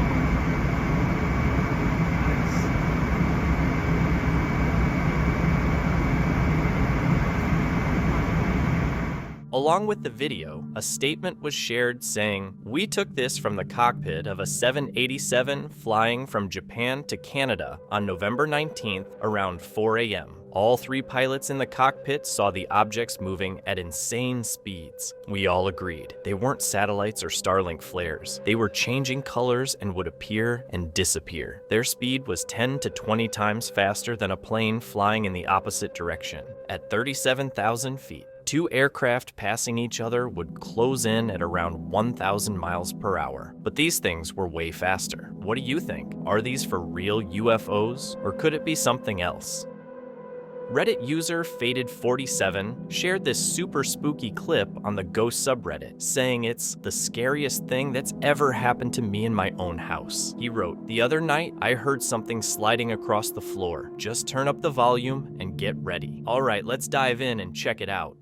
Along with the video, a statement was shared saying, "We took this from the cockpit of a 787 flying from Japan to Canada on November 19th around 4 a.m. All three pilots in the cockpit saw the objects moving at insane speeds. We all agreed. They weren't satellites or Starlink flares. They were changing colors and would appear and disappear. Their speed was 10 to 20 times faster than a plane flying in the opposite direction. At 37,000 feet, two aircraft passing each other would close in at around 1,000 miles per hour. But these things were way faster. What do you think? Are these for real UFOs, or could it be something else?" Reddit user Faded47 shared this super spooky clip on the Ghost subreddit, saying it's the scariest thing that's ever happened to me in my own house. He wrote, "The other night, I heard something sliding across the floor. Just turn up the volume and get ready." All right, let's dive in and check it out.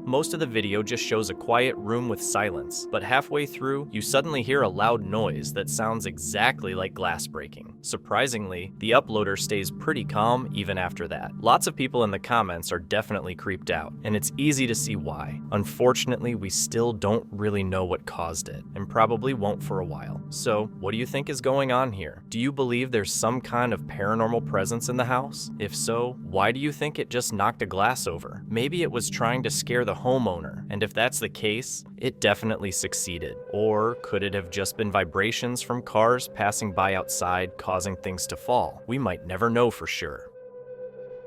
Most of the video just shows a quiet room with silence, but halfway through, you suddenly hear a loud noise that sounds exactly like glass breaking. Surprisingly, the uploader stays pretty calm even after that. Lots of people in the comments are definitely creeped out, and it's easy to see why. Unfortunately, we still don't really know what caused it, and probably won't for a while. So, what do you think is going on here? Do you believe there's some kind of paranormal presence in the house? If so, why do you think it just knocked a glass over? Maybe it was trying to scare the homeowner, and if that's the case, it definitely succeeded. Or could it have just been vibrations from cars passing by outside causing things to fall? We might never know for sure.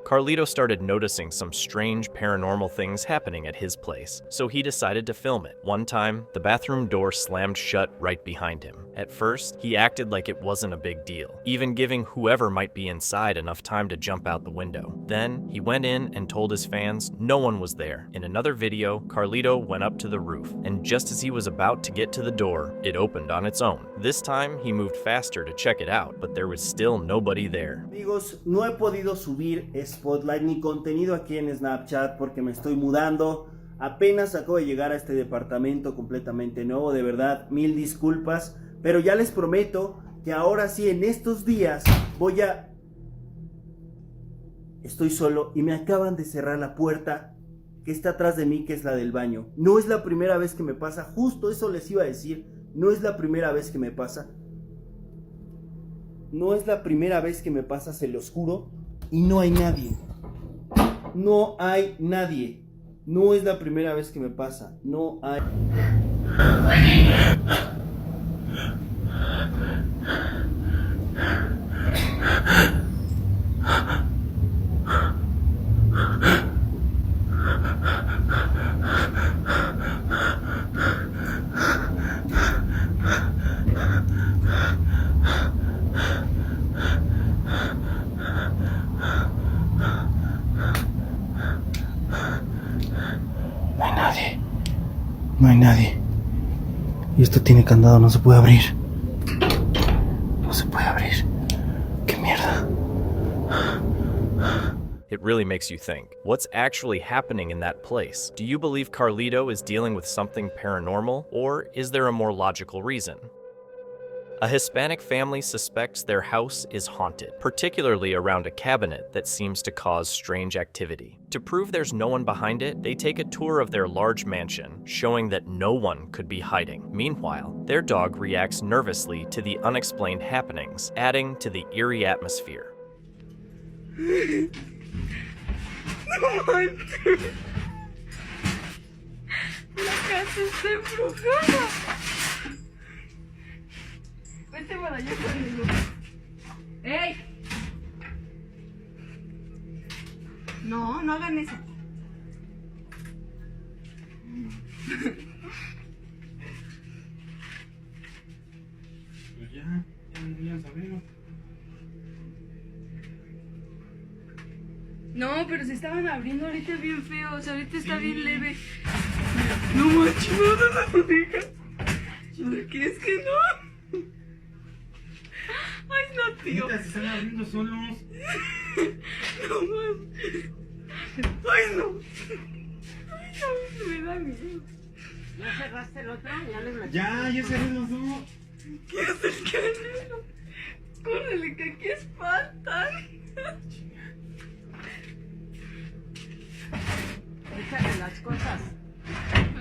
Carlito started noticing some strange paranormal things happening at his place, so he decided to film it. One time, the bathroom door slammed shut right behind him. At first, he acted like it wasn't a big deal, even giving whoever might be inside enough time to jump out the window. Then, he went in and told his fans no one was there. In another video, Carlito went up to the roof, and just as he was about to get to the door, it opened on its own. This time, he moved faster to check it out, but there was still nobody there. Amigos, no he podido subir Spotlight ni contenido aquí en Snapchat porque me estoy mudando. Apenas acabo de llegar a este departamento completamente nuevo, de verdad, mil disculpas, pero ya les prometo que ahora sí, en estos días estoy solo y me acaban de cerrar la puerta que está atrás de mí, que es la del baño. No es la primera vez que me pasa, justo eso les iba a decir, no es la primera vez que me pasa. No es la primera vez que me pasa, se los juro. Y no hay nadie. No hay nadie. No es la primera vez que me pasa. No hay... No hay nadie. Y esto tiene candado, no se puede abrir. No se puede abrir. ¡Qué mierda! It really makes you think, what's actually happening in that place? Do you believe Carlito is dealing with something paranormal, or is there a more logical reason? A Hispanic family suspects their house is haunted, particularly around a cabinet that seems to cause strange activity. To prove there's no one behind it, they take a tour of their large mansion, showing that no one could be hiding. Meanwhile, their dog reacts nervously to the unexplained happenings, adding to the eerie atmosphere. No manches. La casa está embrujada. Vete para allá conmigo. ¡Ey! No, no hagan eso. Pues ya deberían saberlo. No, pero se estaban abriendo ahorita bien feo. O sea, ahorita está bien leve. No manches, no digas. ¿Qué es que no? Ay, no, tío. Se están abriendo solos. No mames. Ay, no. Ay, no, me da miedo. ¿Ya cerraste el otro? Ya les metí. Ya cerré los dos. ¿Qué es el canelo? Córrele, que aquí espantan. Échale las cosas.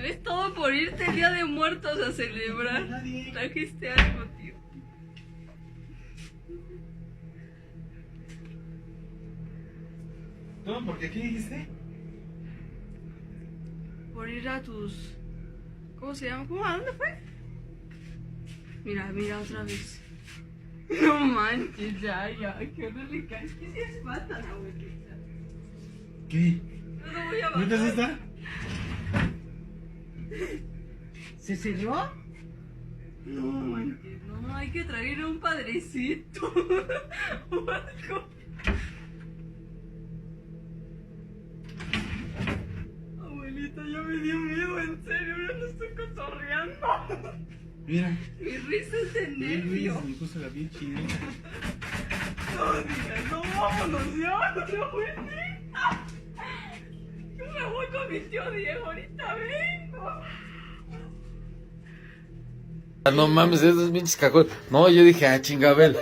Es todo por irte el Día de Muertos a celebrar. Trajiste algo, tío. No, porque ¿qué dijiste? Por ir a tus... ¿Cómo se llama? ¿Cómo? ¿A dónde fue? Mira, mira otra vez. No manches, ya, que no le caes. ¿Qué se espanta la abuelita? ¿Qué? No voy a bajar. ¿Dónde está? ¿Se cerró? No manches, no, hay que traer a un padrecito. O algo. Abuelita, ya me dio miedo, en serio, ahora no estoy cotorreando. Mira. Mi risa es de nervio. Me puso la bien chinita. No digas, no, vámonos ya, abuelita. me voy con mi tío Diego, ahorita vengo. No mames, esos pinches cacos. No, yo dije, chingabel.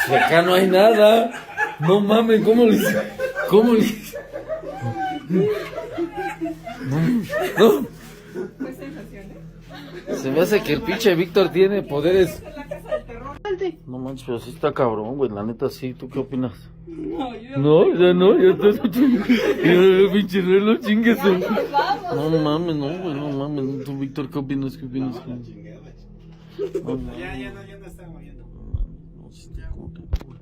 Acá no hay nada. No mames, ¿cómo le hice? ¿Cómo le hice? No. Fue sensación, ¿eh? Se me hace que el pinche Víctor tiene poderes. No manches, pero sí está cabrón, güey. La neta, sí. ¿Tú qué opinas? No, ya no, ya está. Ya, pinche reloj, chingue su. No mames, no, güey, no mames. ¿Tú, Víctor, qué opinas? ¿Qué opinas? No, Ya no estamos yendo. no, sí está como que, güey.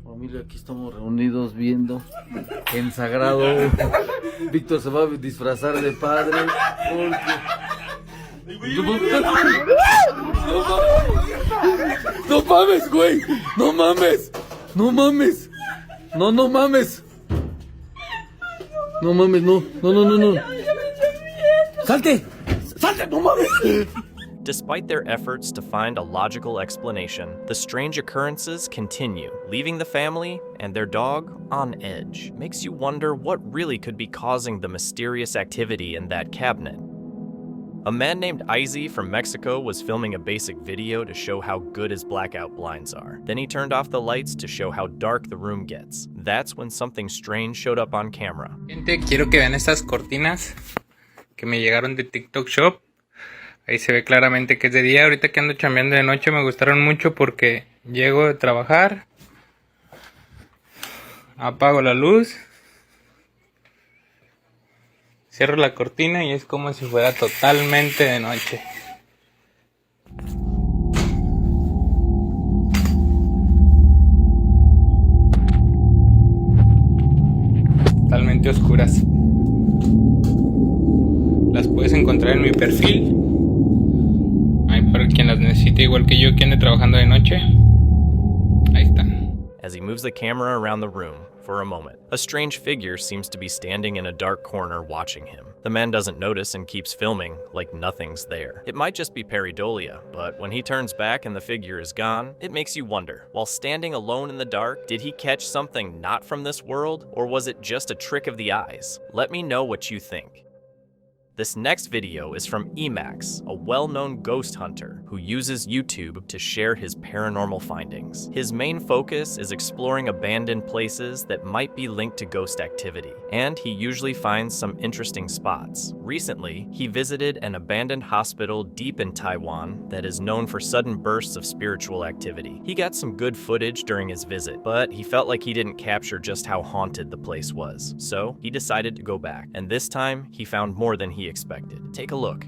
Familia, aquí estamos reunidos viendo en sagrado. Víctor se va a disfrazar de padre. No mames, güey. No mames. No mames. No mames. No mames, no. No. Salte. Salte, no mames. Despite their efforts to find a logical explanation, the strange occurrences continue, leaving the family and their dog on edge. Makes you wonder what really could be causing the mysterious activity in that cabinet. A man named Izzy from Mexico was filming a basic video to show how good his blackout blinds are. Then he turned off the lights to show how dark the room gets. That's when something strange showed up on camera. Gente, quiero que vean estas cortinas que me llegaron de TikTok Shop. Ahí se ve claramente que es de día. Ahorita que ando chambeando de noche me gustaron mucho porque llego de trabajar, apago la luz, cierro la cortina y es como si fuera totalmente de noche. Totalmente oscuras. Las puedes encontrar en mi perfil. Ahí para quien las necesite, igual que yo, que ande trabajando de noche. Ahí están. As he moves the camera around the room for a moment, a strange figure seems to be standing in a dark corner watching him. The man doesn't notice and keeps filming like nothing's there. It might just be pareidolia, but when he turns back and the figure is gone, it makes you wonder, while standing alone in the dark, did he catch something not from this world, or was it just a trick of the eyes? Let me know what you think. This next video is from Emax, a well-known ghost hunter who uses YouTube to share his paranormal findings. His main focus is exploring abandoned places that might be linked to ghost activity, and he usually finds some interesting spots. Recently, he visited an abandoned hospital deep in Taiwan that is known for sudden bursts of spiritual activity. He got some good footage during his visit, but he felt like he didn't capture just how haunted the place was. So he decided to go back, and this time he found more than he expected. Take a look.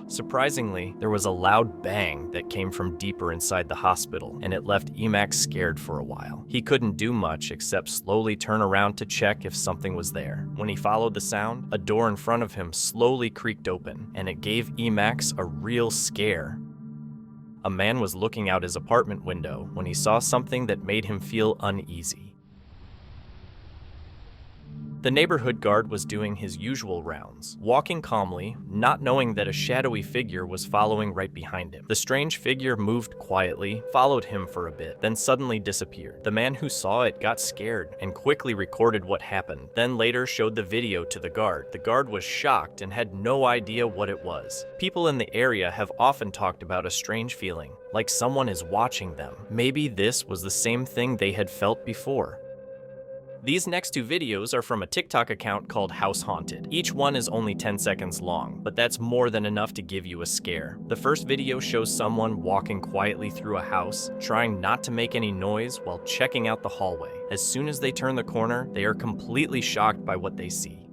Surprisingly, there was a loud bang that came from deeper inside the hospital, and it left Emax scared for a while. He couldn't do much except slowly turn around to check if something was there. When he followed the sound, a door in front of him slowly creaked open, and it gave Emax a real scare. A man was looking out his apartment window when he saw something that made him feel uneasy. The neighborhood guard was doing his usual rounds, walking calmly, not knowing that a shadowy figure was following right behind him. The strange figure moved quietly, followed him for a bit, then suddenly disappeared. The man who saw it got scared and quickly recorded what happened, then later showed the video to the guard. The guard was shocked and had no idea what it was. People in the area have often talked about a strange feeling, like someone is watching them. Maybe this was the same thing they had felt before. These next two videos are from a TikTok account called House Haunted. Each one is only 10 seconds long, but that's more than enough to give you a scare. The first video shows someone walking quietly through a house, trying not to make any noise while checking out the hallway. As soon as they turn the corner, they are completely shocked by what they see.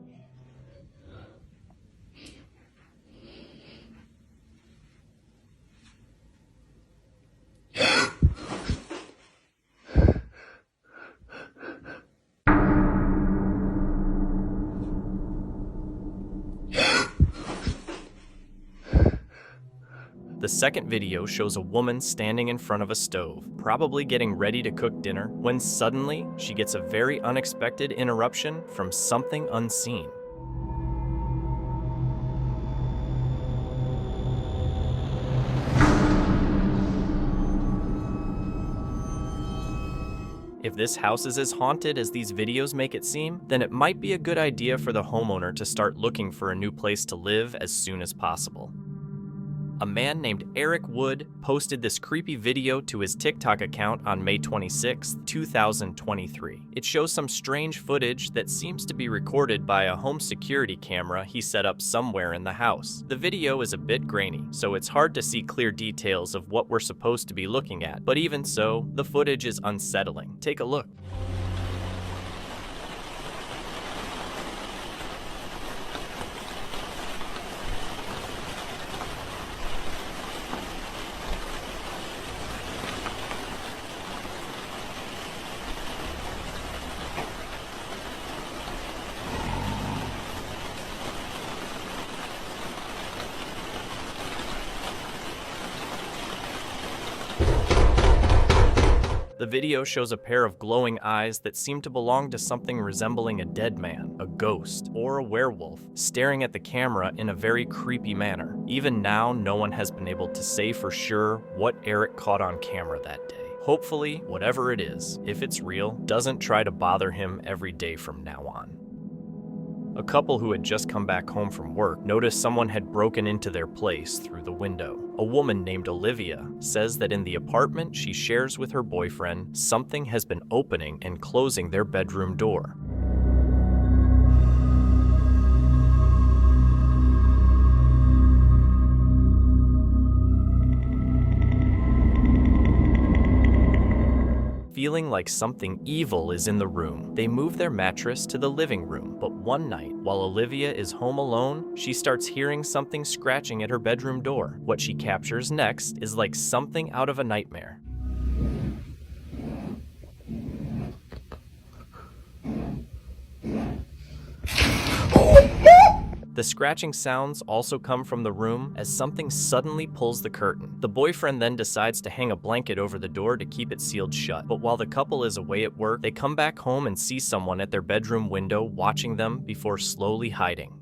The second video shows a woman standing in front of a stove, probably getting ready to cook dinner, when suddenly she gets a very unexpected interruption from something unseen. If this house is as haunted as these videos make it seem, then it might be a good idea for the homeowner to start looking for a new place to live as soon as possible. A man named Eric Wood posted this creepy video to his TikTok account on May 26, 2023. It shows some strange footage that seems to be recorded by a home security camera he set up somewhere in the house. The video is a bit grainy, so it's hard to see clear details of what we're supposed to be looking at, but even so, the footage is unsettling. Take a look. The video shows a pair of glowing eyes that seem to belong to something resembling a dead man, a ghost, or a werewolf, staring at the camera in a very creepy manner. Even now, no one has been able to say for sure what Eric caught on camera that day. Hopefully, whatever it is, if it's real, doesn't try to bother him every day from now on. A couple who had just come back home from work noticed someone had broken into their place through the window. A woman named Olivia says that in the apartment she shares with her boyfriend, something has been opening and closing their bedroom door. Feeling like something evil is in the room, they move their mattress to the living room. But one night, while Olivia is home alone, she starts hearing something scratching at her bedroom door. What she captures next is like something out of a nightmare. The scratching sounds also come from the room as something suddenly pulls the curtain. The boyfriend then decides to hang a blanket over the door to keep it sealed shut. But while the couple is away at work, they come back home and see someone at their bedroom window watching them before slowly hiding.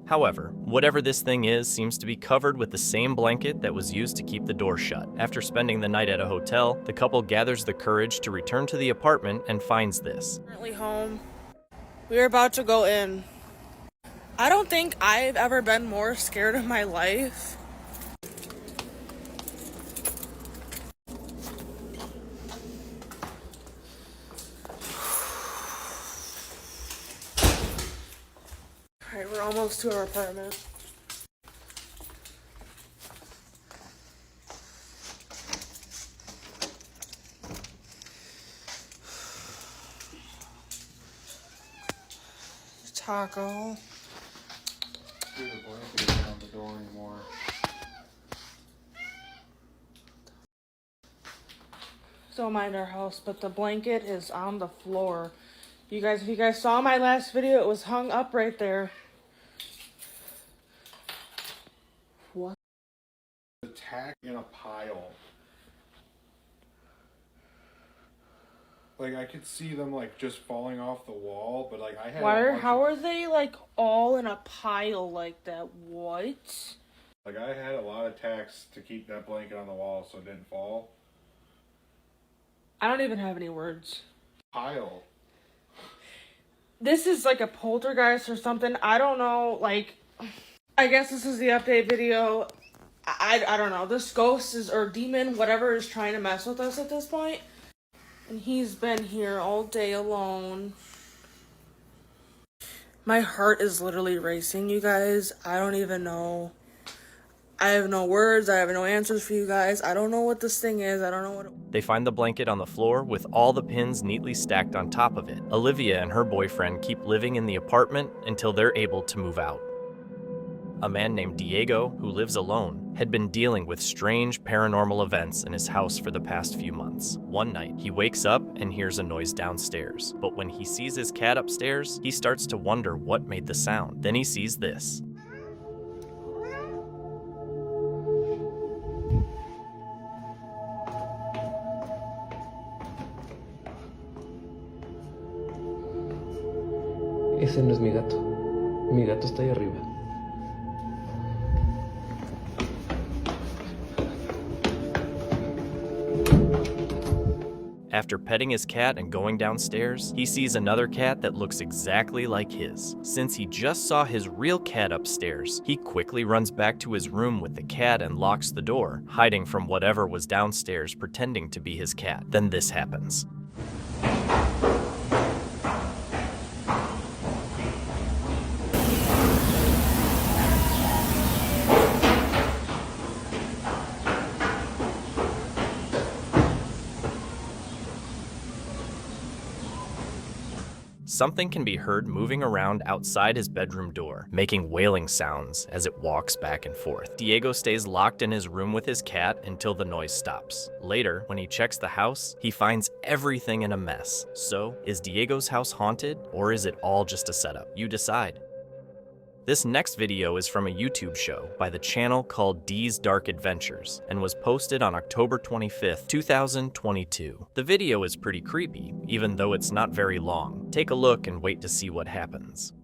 However, whatever this thing is seems to be covered with the same blanket that was used to keep the door shut. After spending the night at a hotel, the couple gathers the courage to return to the apartment and finds this. Currently home. We're about to go in. I don't think I've ever been more scared in my life. Alright, we're almost to our apartment. Taco. The blanket isn't on the door anymore. Don't mind our house, but the blanket is on the floor. You guys, if you guys saw my last video, it was hung up right there. What? Attack in a pile. Like I could see them like just falling off the wall, but like I had. How are they like all in a pile like that? What? Like I had a lot of tacks to keep that blanket on the wall so it didn't fall. I don't even have any words. Pile. This is like a poltergeist or something. I don't know. Like, I guess this is the update video. I don't know. This ghost is, or demon, whatever, is trying to mess with us at this point. And he's been here all day alone. My heart is literally racing, you guys. I don't even know. I have no words. I have no answers for you guys. I don't know what this thing is. I don't know what it... They find the blanket on the floor with all the pins neatly stacked on top of it. Olivia and her boyfriend keep living in the apartment until they're able to move out. A man named Diego, who lives alone, had been dealing with strange paranormal events in his house for the past few months. One night, he wakes up and hears a noise downstairs. But when he sees his cat upstairs, he starts to wonder what made the sound. Then he sees this. Ese no es mi gato. Mi gato está ahí arriba. After petting his cat and going downstairs, he sees another cat that looks exactly like his. Since he just saw his real cat upstairs, he quickly runs back to his room with the cat and locks the door, hiding from whatever was downstairs pretending to be his cat. Then this happens. Something can be heard moving around outside his bedroom door, making wailing sounds as it walks back and forth. Diego stays locked in his room with his cat until the noise stops. Later, when he checks the house, he finds everything in a mess. So, is Diego's house haunted, or is it all just a setup? You decide. This next video is from a YouTube show by the channel called D's Dark Adventures and was posted on October 25th, 2022. The video is pretty creepy, even though it's not very long. Take a look and wait to see what happens.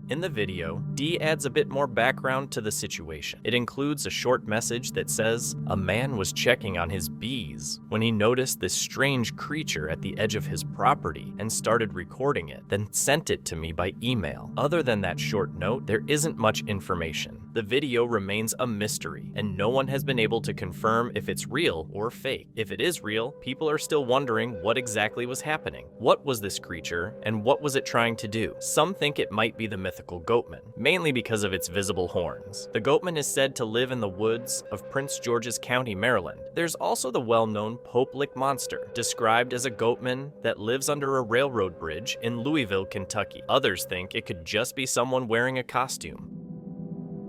In the video, Dee adds a bit more background to the situation. It includes a short message that says, a man was checking on his bees when he noticed this strange creature at the edge of his property and started recording it, then sent it to me by email. Other than that short note, there isn't much information. The video remains a mystery, and no one has been able to confirm if it's real or fake. If it is real, people are still wondering what exactly was happening. What was this creature, and what was it trying to do? Some think it might be the mythical Goatman, mainly because of its visible horns. The Goatman is said to live in the woods of Prince George's County, Maryland. There's also the well-known Pope Lick Monster, described as a Goatman that lives under a railroad bridge in Louisville, Kentucky. Others think it could just be someone wearing a costume.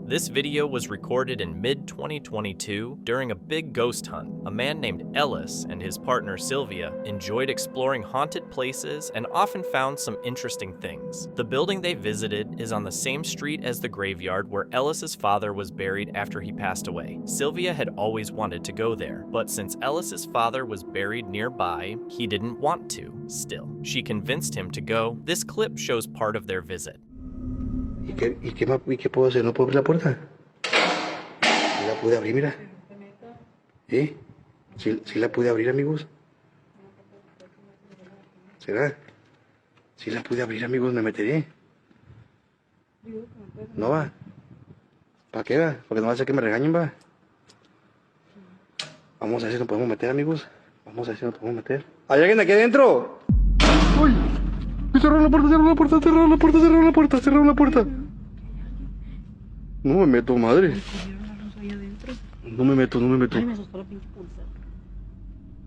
This video was recorded in mid-2022 during a big ghost hunt. A man named Ellis and his partner Sylvia enjoyed exploring haunted places and often found some interesting things. The building they visited is on the same street as the graveyard where Ellis's father was buried after he passed away. Sylvia had always wanted to go there, but since Ellis's father was buried nearby, he didn't want to. Still, she convinced him to go. This clip shows part of their visit. ¿Y qué puedo hacer? ¿No puedo abrir la puerta? ¿Sí la pude abrir, mira? ¿Sí? ¿Sí la pude abrir, amigos? ¿Será? ¿Sí la pude abrir, amigos? ¿Me meteré? ¿No va? ¿Para qué va? Porque no va a hacer que me regañen, va. Vamos a ver si nos podemos meter, amigos. Vamos a ver si nos podemos meter. ¿Hay alguien aquí adentro? ¡Uy! Cerraron la puerta, cerraron la puerta, cerraron la puerta, cerraron la puerta, cerraron la puerta. No me meto, madre. No me meto, no me meto.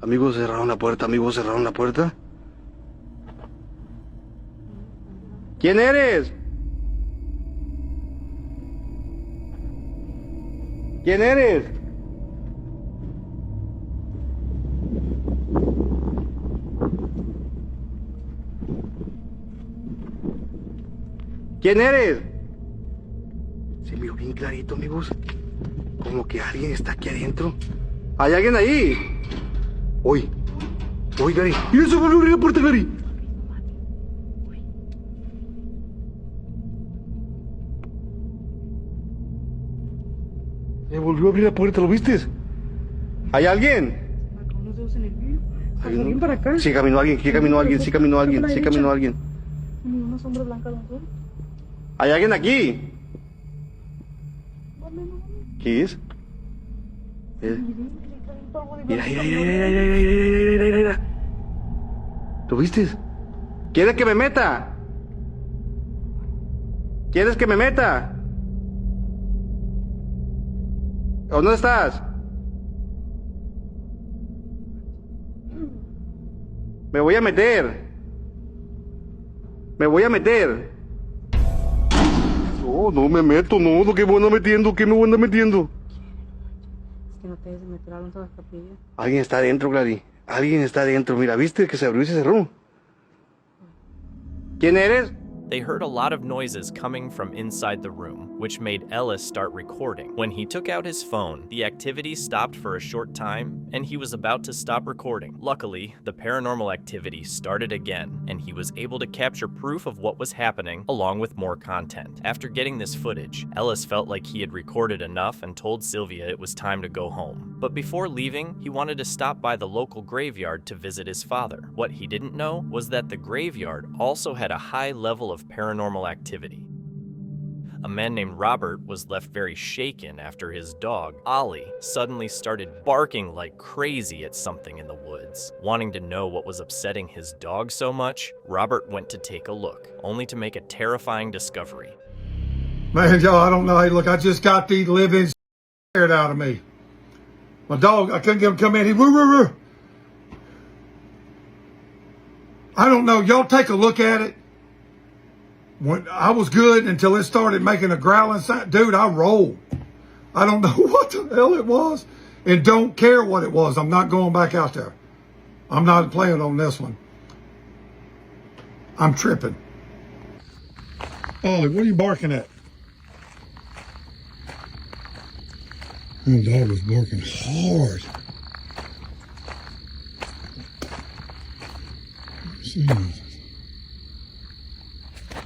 Amigos, cerraron la puerta, amigos, cerraron la puerta. ¿Quién eres? ¿Quién eres? ¿Quién eres? Se miró bien clarito, amigos. Como que alguien está aquí adentro. ¿Hay alguien ahí? Uy, Gary. Mira, se volvió a abrir la puerta, Gary. Se volvió a abrir la puerta, ¿lo viste? ¿Hay alguien? ¿Alguien para acá? Sí caminó alguien, sí caminó alguien, sí caminó alguien, sí caminó alguien. Una sombra blanca, ¿no? ¿Hay alguien aquí? ¿Qué es? Mira. ¿Lo viste? ¿Quieres que me meta? ¿Quieres que me meta? ¿Dónde estás? Me voy a meter. No me meto, no, ¿qué me voy a metiendo? Es que no te debes meter algo en todas las capillas. Alguien está adentro, Gladys. Alguien está adentro. Mira, ¿viste que se abrió y se cerró? ¿Quién eres? They heard a lot of noises coming from inside the room, which made Ellis start recording. When he took out his phone, the activity stopped for a short time, and he was about to stop recording. Luckily, the paranormal activity started again, and he was able to capture proof of what was happening, along with more content. After getting this footage, Ellis felt like he had recorded enough and told Sylvia it was time to go home. But before leaving, he wanted to stop by the local graveyard to visit his father. What he didn't know was that the graveyard also had a high level of paranormal activity. A man named Robert was left very shaken after his dog, Ollie, suddenly started barking like crazy at something in the woods. Wanting to know what was upsetting his dog so much, Robert went to take a look, only to make a terrifying discovery. Man, y'all, I don't know. Hey, look, I just got the living scared out of me. My dog, I couldn't get him to come in. He woo. I don't know. Y'all take a look at it. When I was good until it started making a growling sound. Dude, I rolled. I don't know what the hell it was and don't care what it was. I'm not going back out there. I'm not playing on this one. I'm tripping. Ollie, what are you barking at? My dog was barking hard. See nothing.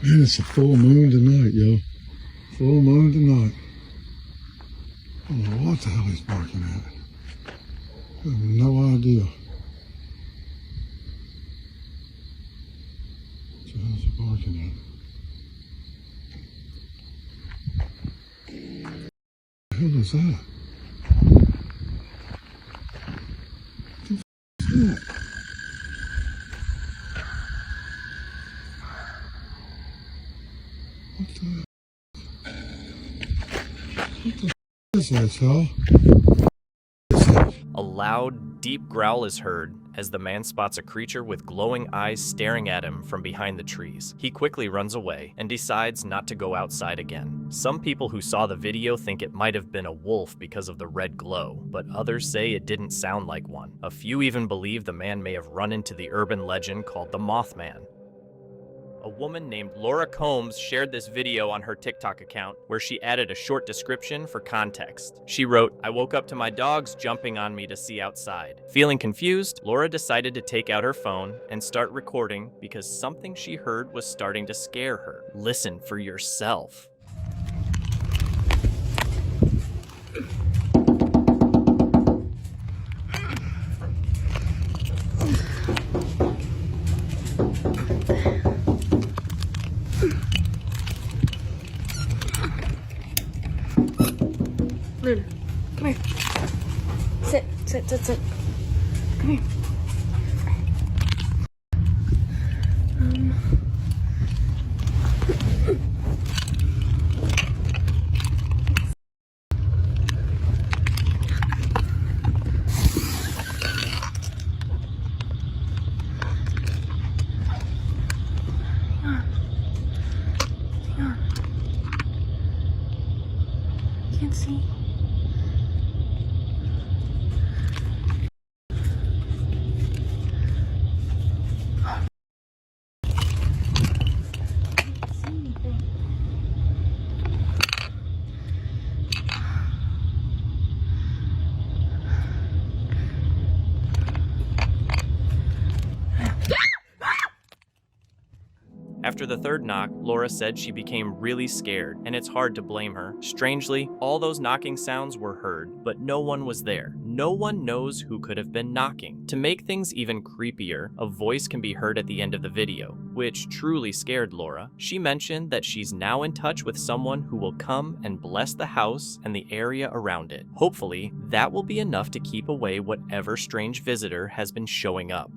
Man, it's a full moon tonight, yo. Full moon tonight. I don't know what the hell he's barking at. I have no idea. What the hell is he barking at? What the hell is that? What the f is that? A loud, deep growl is heard as the man spots a creature with glowing eyes staring at him from behind the trees. He quickly runs away and decides not to go outside again. Some people who saw the video think it might have been a wolf because of the red glow, but others say it didn't sound like one. A few even believe the man may have run into the urban legend called the Mothman. A woman named Laura Combs shared this video on her TikTok account, where she added a short description for context. She wrote, "I woke up to my dogs jumping on me to see outside." Feeling confused, Laura decided to take out her phone and start recording because something she heard was starting to scare her. Listen for yourself. Luna, come here. Sit. Come here. Can't see. After the third knock, Laura said she became really scared, and it's hard to blame her. Strangely, all those knocking sounds were heard, but no one was there. No one knows who could have been knocking. To make things even creepier, a voice can be heard at the end of the video, which truly scared Laura. She mentioned that she's now in touch with someone who will come and bless the house and the area around it. Hopefully, that will be enough to keep away whatever strange visitor has been showing up.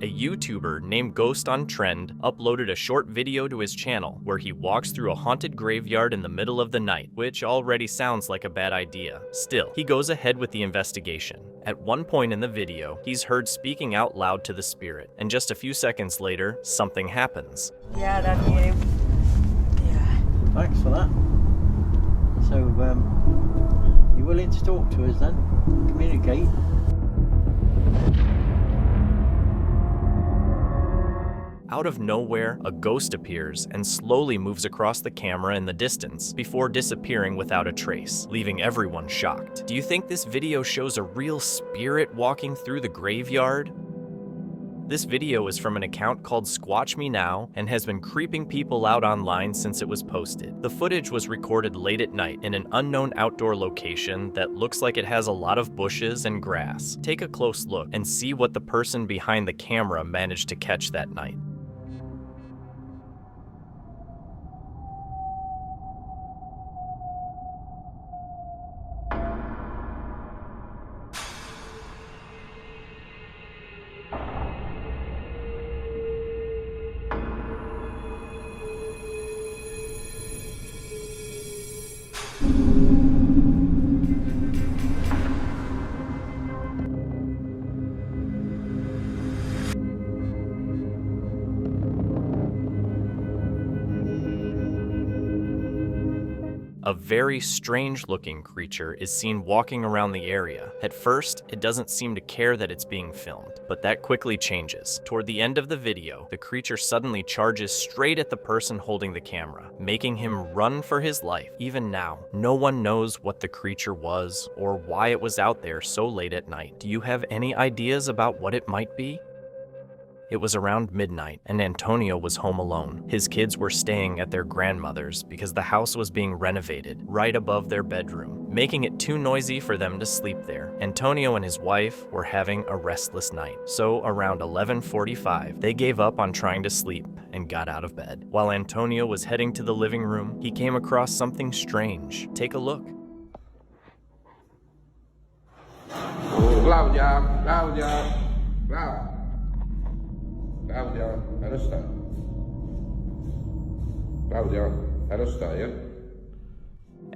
A YouTuber named Ghost on Trend uploaded a short video to his channel where he walks through a haunted graveyard in the middle of the night, which already sounds like a bad idea. Still, he goes ahead with the investigation. At one point in the video, he's heard speaking out loud to the spirit, and just a few seconds later, something happens. Yeah, that's you. Yeah. Thanks for that. So, you willing to talk to us then? Communicate? Out of nowhere, a ghost appears and slowly moves across the camera in the distance before disappearing without a trace, leaving everyone shocked. Do you think this video shows a real spirit walking through the graveyard? This video is from an account called Squatch Me Now and has been creeping people out online since it was posted. The footage was recorded late at night in an unknown outdoor location that looks like it has a lot of bushes and grass. Take a close look and see what the person behind the camera managed to catch that night. A very strange-looking creature is seen walking around the area. At first, it doesn't seem to care that it's being filmed, but that quickly changes. Toward the end of the video, the creature suddenly charges straight at the person holding the camera, making him run for his life. Even now, no one knows what the creature was or why it was out there so late at night. Do you have any ideas about what it might be? It was around midnight, and Antonio was home alone. His kids were staying at their grandmother's because the house was being renovated right above their bedroom, making it too noisy for them to sleep there. Antonio and his wife were having a restless night, so around 11:45, they gave up on trying to sleep and got out of bed. While Antonio was heading to the living room, he came across something strange. Take a look.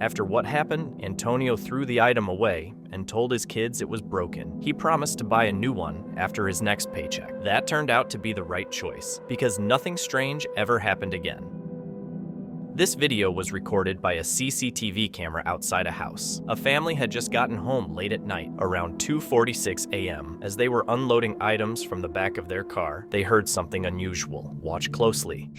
After what happened, Antonio threw the item away and told his kids it was broken. He promised to buy a new one after his next paycheck. That turned out to be the right choice, because nothing strange ever happened again. This video was recorded by a CCTV camera outside a house. A family had just gotten home late at night, around 2:46 a.m. As they were unloading items from the back of their car, they heard something unusual. Watch closely.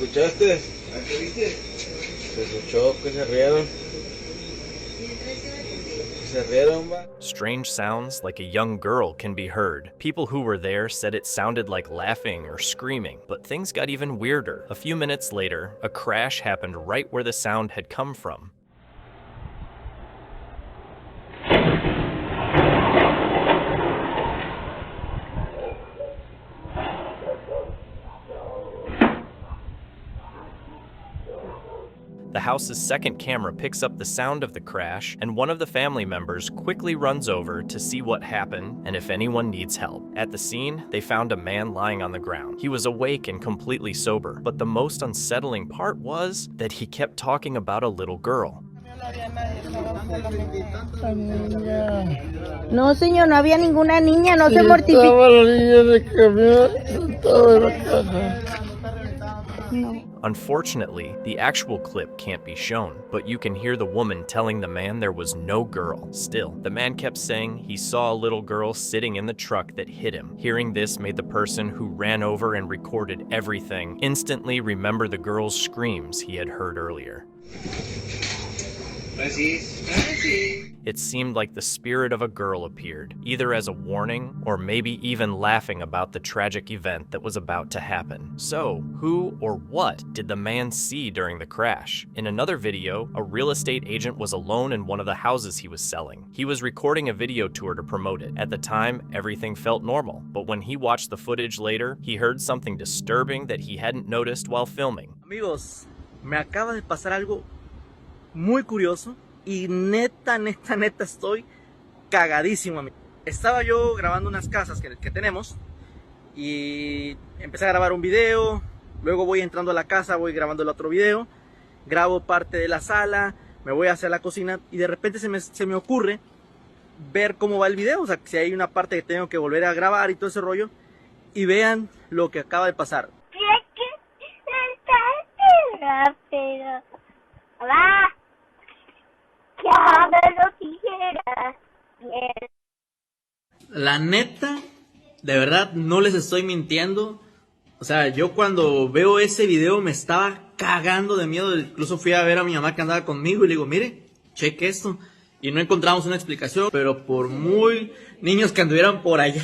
¿Escuchaste? ¿Qué viste? Se escuchó que se rieron. Strange sounds like a young girl can be heard. People who were there said it sounded like laughing or screaming, but things got even weirder. A few minutes later, a crash happened right where the sound had come from. The house's second camera picks up the sound of the crash, and one of the family members quickly runs over to see what happened and if anyone needs help. At the scene, they found a man lying on the ground. He was awake and completely sober, but the most unsettling part was that he kept talking about a little girl. No, señor, no había ninguna niña, no se mortifique. No. Unfortunately, the actual clip can't be shown, but you can hear the woman telling the man there was no girl. Still, the man kept saying he saw a little girl sitting in the truck that hit him. Hearing this made the person who ran over and recorded everything instantly remember the girl's screams he had heard earlier. It seemed like the spirit of a girl appeared, either as a warning or maybe even laughing about the tragic event that was about to happen. So, who or what did the man see during the crash? In another video, a real estate agent was alone in one of the houses he was selling. He was recording a video tour to promote it. At the time, everything felt normal, but when he watched the footage later, he heard something disturbing that he hadn't noticed while filming. Amigos, me acaba de pasar algo muy curioso y neta estoy cagadísimo. Estaba yo grabando unas casas que tenemos y empecé a grabar un video, luego voy entrando a la casa, voy grabando el otro video, grabo parte de la sala, me voy hacia la cocina y de repente se me ocurre ver cómo va el video, o sea, si hay una parte que tengo que volver a grabar y todo ese rollo, y vean lo que acaba de pasar. La neta, de verdad, no les estoy mintiendo. O sea, yo cuando veo ese video me estaba cagando de miedo. Incluso fui a ver a mi mamá que andaba conmigo y le digo, mire, cheque esto. Y no encontramos una explicación, pero por muy niños que anduvieran por allá,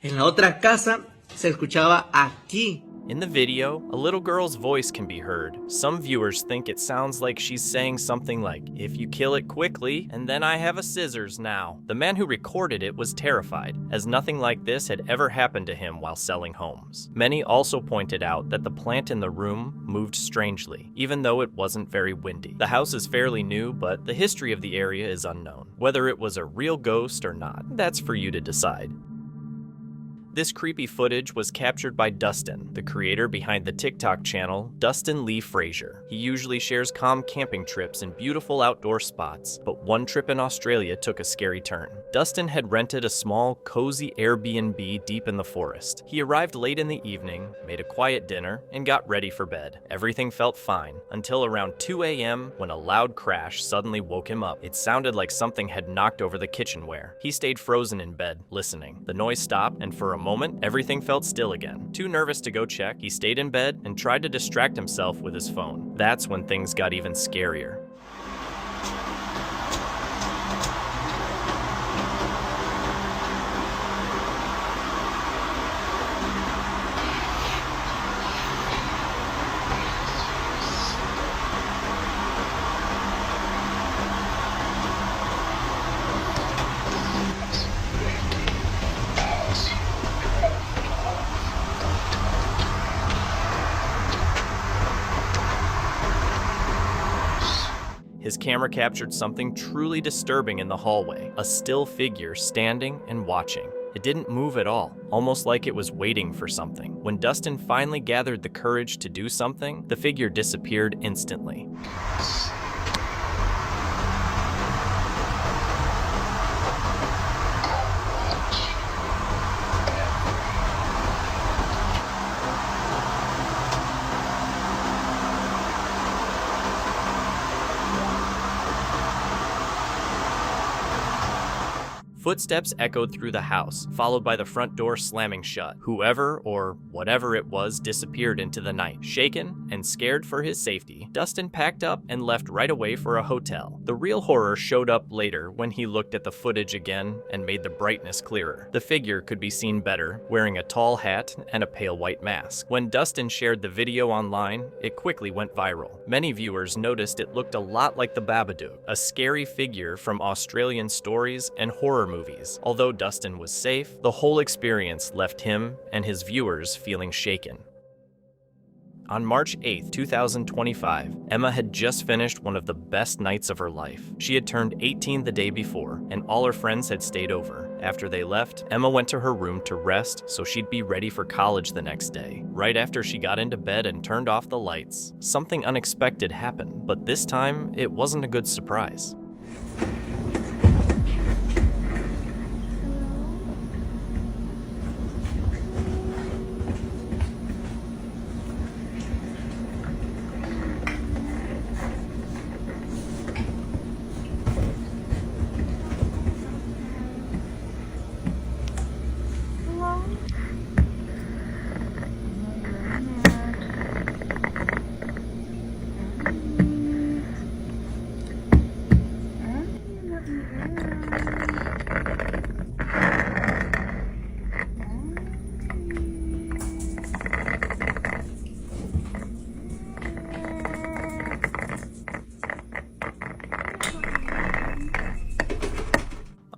en la otra casa, se escuchaba aquí. In the video, a little girl's voice can be heard. Some viewers think it sounds like she's saying something like, "If you kill it quickly, and then I have a scissors now." The man who recorded it was terrified, as nothing like this had ever happened to him while selling homes. Many also pointed out that the plant in the room moved strangely, even though it wasn't very windy. The house is fairly new, but the history of the area is unknown. Whether it was a real ghost or not, that's for you to decide. This creepy footage was captured by Dustin, the creator behind the TikTok channel Dustin Lee Frazier. He usually shares calm camping trips in beautiful outdoor spots, but one trip in Australia took a scary turn. Dustin had rented a small, cozy Airbnb deep in the forest. He arrived late in the evening, made a quiet dinner, and got ready for bed. Everything felt fine, until around 2 a.m. when a loud crash suddenly woke him up. It sounded like something had knocked over the kitchenware. He stayed frozen in bed, listening. The noise stopped, and for a moment, everything felt still again. Too nervous to go check, he stayed in bed and tried to distract himself with his phone. That's when things got even scarier. His camera captured something truly disturbing in the hallway, a still figure standing and watching. It didn't move at all, almost like it was waiting for something. When Dustin finally gathered the courage to do something, the figure disappeared instantly. Footsteps echoed through the house, followed by the front door slamming shut. Whoever or whatever it was disappeared into the night. Shaken and scared for his safety, Dustin packed up and left right away for a hotel. The real horror showed up later when he looked at the footage again and made the brightness clearer. The figure could be seen better, wearing a tall hat and a pale white mask. When Dustin shared the video online, it quickly went viral. Many viewers noticed it looked a lot like the Babadook, a scary figure from Australian stories and horror movies. Although Dustin was safe, the whole experience left him and his viewers feeling shaken. On March 8, 2025, Emma had just finished one of the best nights of her life. She had turned 18 the day before, and all her friends had stayed over. After they left, Emma went to her room to rest so she'd be ready for college the next day. Right after she got into bed and turned off the lights, something unexpected happened, but this time it wasn't a good surprise.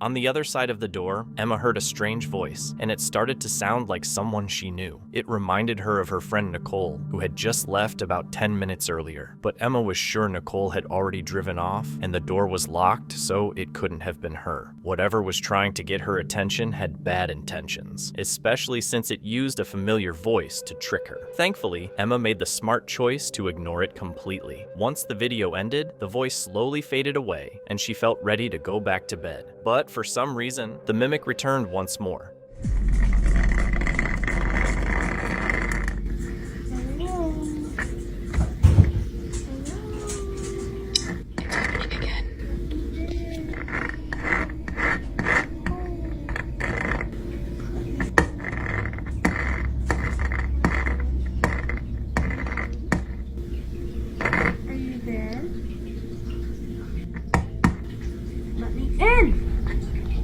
On the other side of the door, Emma heard a strange voice, and it started to sound like someone she knew. It reminded her of her friend Nicole, who had just left about 10 minutes earlier. But Emma was sure Nicole had already driven off, and the door was locked, so it couldn't have been her. Whatever was trying to get her attention had bad intentions, especially since it used a familiar voice to trick her. Thankfully, Emma made the smart choice to ignore it completely. Once the video ended, the voice slowly faded away, and she felt ready to go back to bed. But for some reason, the mimic returned once more.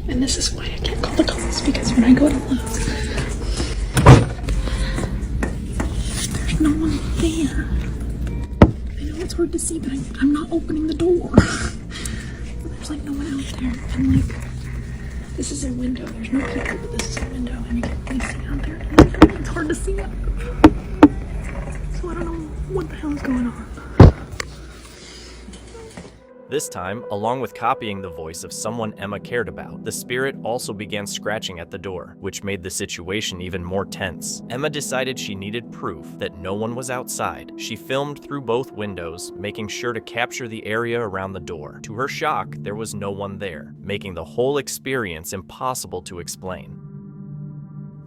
And this is why I can't call the cops, because when I go to look, there's no one there. I know it's hard to see, but I'm not opening the door. There's like no one out there. And like, this is a window. There's no people, but this is a window, and you can't really see out there. And it's hard to see it. So I don't know what the hell is going on. This time, along with copying the voice of someone Emma cared about, the spirit also began scratching at the door, which made the situation even more tense. Emma decided she needed proof that no one was outside. She filmed through both windows, making sure to capture the area around the door. To her shock, there was no one there, making the whole experience impossible to explain.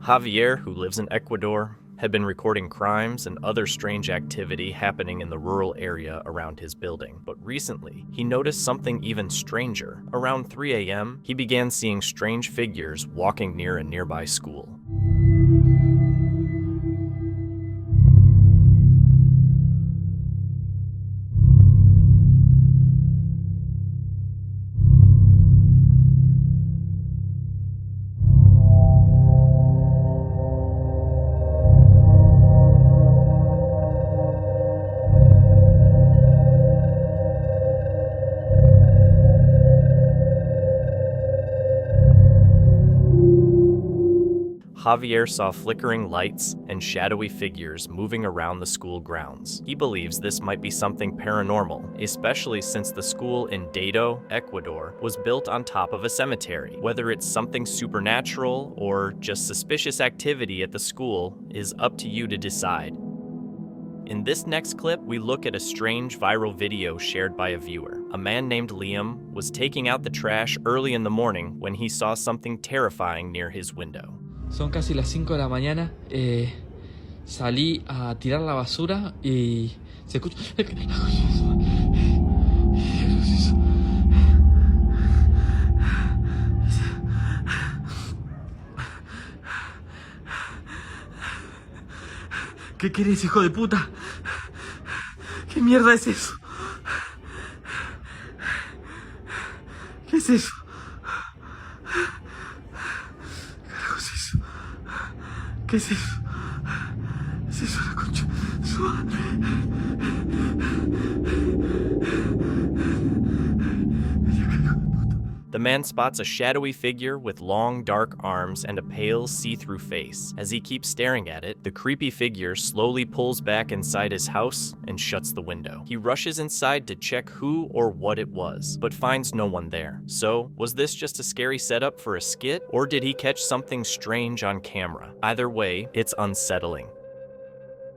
Javier, who lives in Ecuador, had been recording crimes and other strange activity happening in the rural area around his building. But recently, he noticed something even stranger. Around 3 a.m., he began seeing strange figures walking near a nearby school. Javier saw flickering lights and shadowy figures moving around the school grounds. He believes this might be something paranormal, especially since the school in Dado, Ecuador, was built on top of a cemetery. Whether it's something supernatural or just suspicious activity at the school is up to you to decide. In this next clip, we look at a strange viral video shared by a viewer. A man named Liam was taking out the trash early in the morning when he saw something terrifying near his window. Son casi las 5 de la mañana, salí a tirar la basura y se escucha... ¿Qué querés, hijo de puta? ¿Qué mierda es eso? ¿Qué es eso? ¿Qué es eso? ¿Es eso la concha? Su madre. The man spots a shadowy figure with long, dark arms and a pale, see-through face. As he keeps staring at it, the creepy figure slowly pulls back inside his house and shuts the window. He rushes inside to check who or what it was, but finds no one there. So, was this just a scary setup for a skit, or did he catch something strange on camera? Either way, it's unsettling.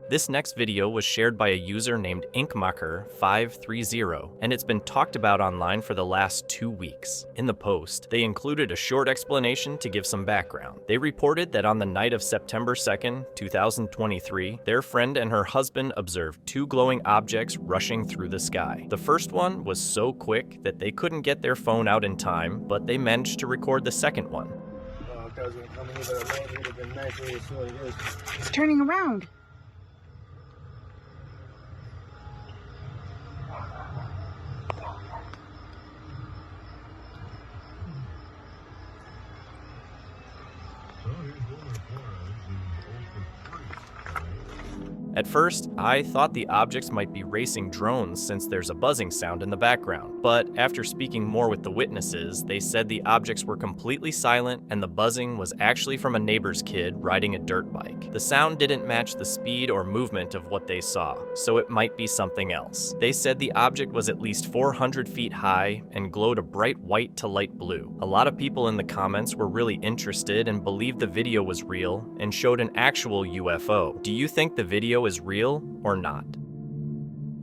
This next video was shared by a user named Inkmacher530, and it's been talked about online for the last 2 weeks. In the post, they included a short explanation to give some background. They reported that on the night of September 2nd, 2023, their friend and her husband observed 2 glowing objects rushing through the sky. The first one was so quick that they couldn't get their phone out in time, but they managed to record the second one. It's turning around. At first, I thought the objects might be racing drones since there's a buzzing sound in the background, but after speaking more with the witnesses, they said the objects were completely silent and the buzzing was actually from a neighbor's kid riding a dirt bike. The sound didn't match the speed or movement of what they saw, so it might be something else. They said the object was at least 400 feet high and glowed a bright white to light blue. A lot of people in the comments were really interested and believed the video was real and showed an actual UFO. Do you think the video is real or not?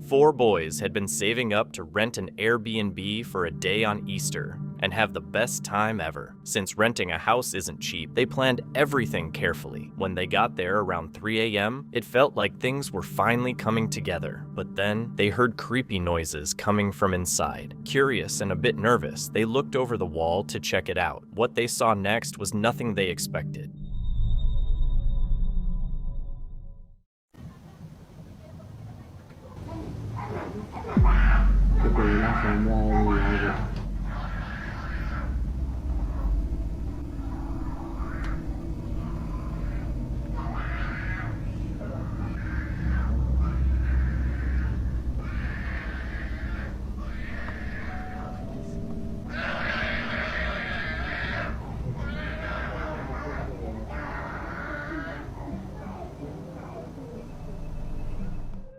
4 boys had been saving up to rent an Airbnb for a day on Easter and have the best time ever. Since renting a house isn't cheap, they planned everything carefully. When they got there around 3 a.m., it felt like things were finally coming together. But then they heard creepy noises coming from inside. Curious and a bit nervous, they looked over the wall to check it out. What they saw next was nothing they expected.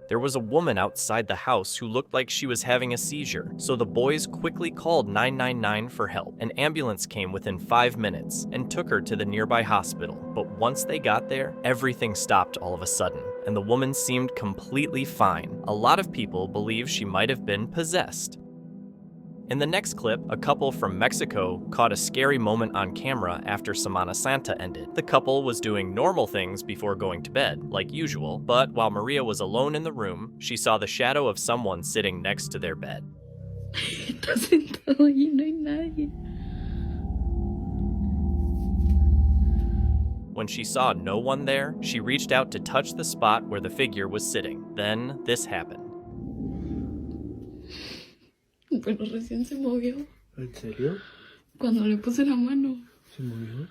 There was a woman outside the house who looked like she was having a seizure, so the boys quickly called 999 for help. An ambulance came within 5 minutes and took her to the nearby hospital. But once they got there, everything stopped all of a sudden, and the woman seemed completely fine. A lot of people believe she might have been possessed. In the next clip, a couple from Mexico caught a scary moment on camera after Semana Santa ended. The couple was doing normal things before going to bed, like usual, but while Maria was alone in the room, she saw the shadow of someone sitting next to their bed. Está sentado allí, no hay nadie. When she saw no one there, she reached out to touch the spot where the figure was sitting. Then this happened. Pero recién se movió. ¿En serio? Cuando le puse la mano. ¿Se movió?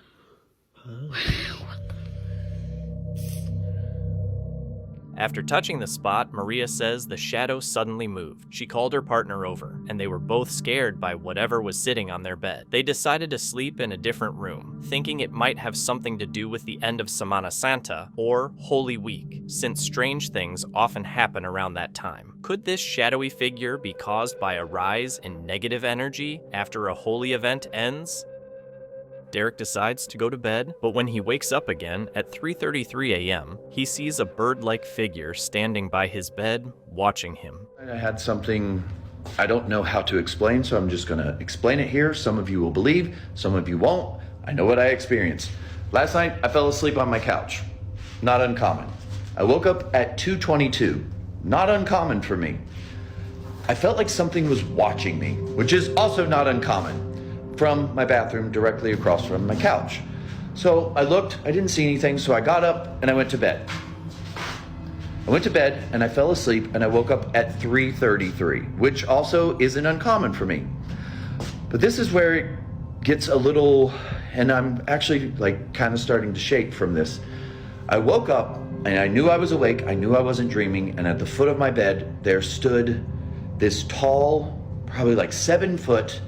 After touching the spot, Maria says the shadow suddenly moved. She called her partner over, and they were both scared by whatever was sitting on their bed. They decided to sleep in a different room, thinking it might have something to do with the end of Semana Santa or Holy Week, since strange things often happen around that time. Could this shadowy figure be caused by a rise in negative energy after a holy event ends? Derek decides to go to bed, but when he wakes up again at 3:33 a.m., he sees a bird-like figure standing by his bed, watching him. I had something I don't know how to explain, so I'm just gonna explain it here. Some of you will believe, some of you won't. I know what I experienced. Last night, I fell asleep on my couch. Not uncommon. I woke up at 2:22. Not uncommon for me. I felt like something was watching me, which is also not uncommon, from my bathroom directly across from my couch. So I looked, I didn't see anything, so I got up and I went to bed. I went to bed and I fell asleep and I woke up at 3:33, which also isn't uncommon for me. But this is where it gets a little, and I'm actually like kind of starting to shake from this. I woke up and I knew I was awake, I knew I wasn't dreaming, and at the foot of my bed, there stood this tall, probably like 7 foot,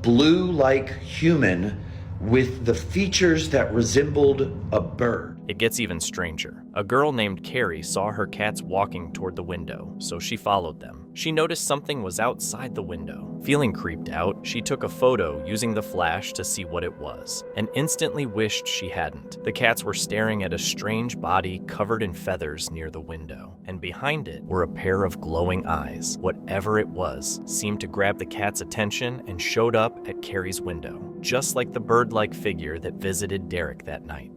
blue-like human with the features that resembled a bird. It gets even stranger. A girl named Carrie saw her cats walking toward the window, so she followed them. She noticed something was outside the window. Feeling creeped out, she took a photo using the flash to see what it was, and instantly wished she hadn't. The cats were staring at a strange body covered in feathers near the window, and behind it were a pair of glowing eyes. Whatever it was seemed to grab the cat's attention and showed up at Carrie's window, just like the bird-like figure that visited Derek that night.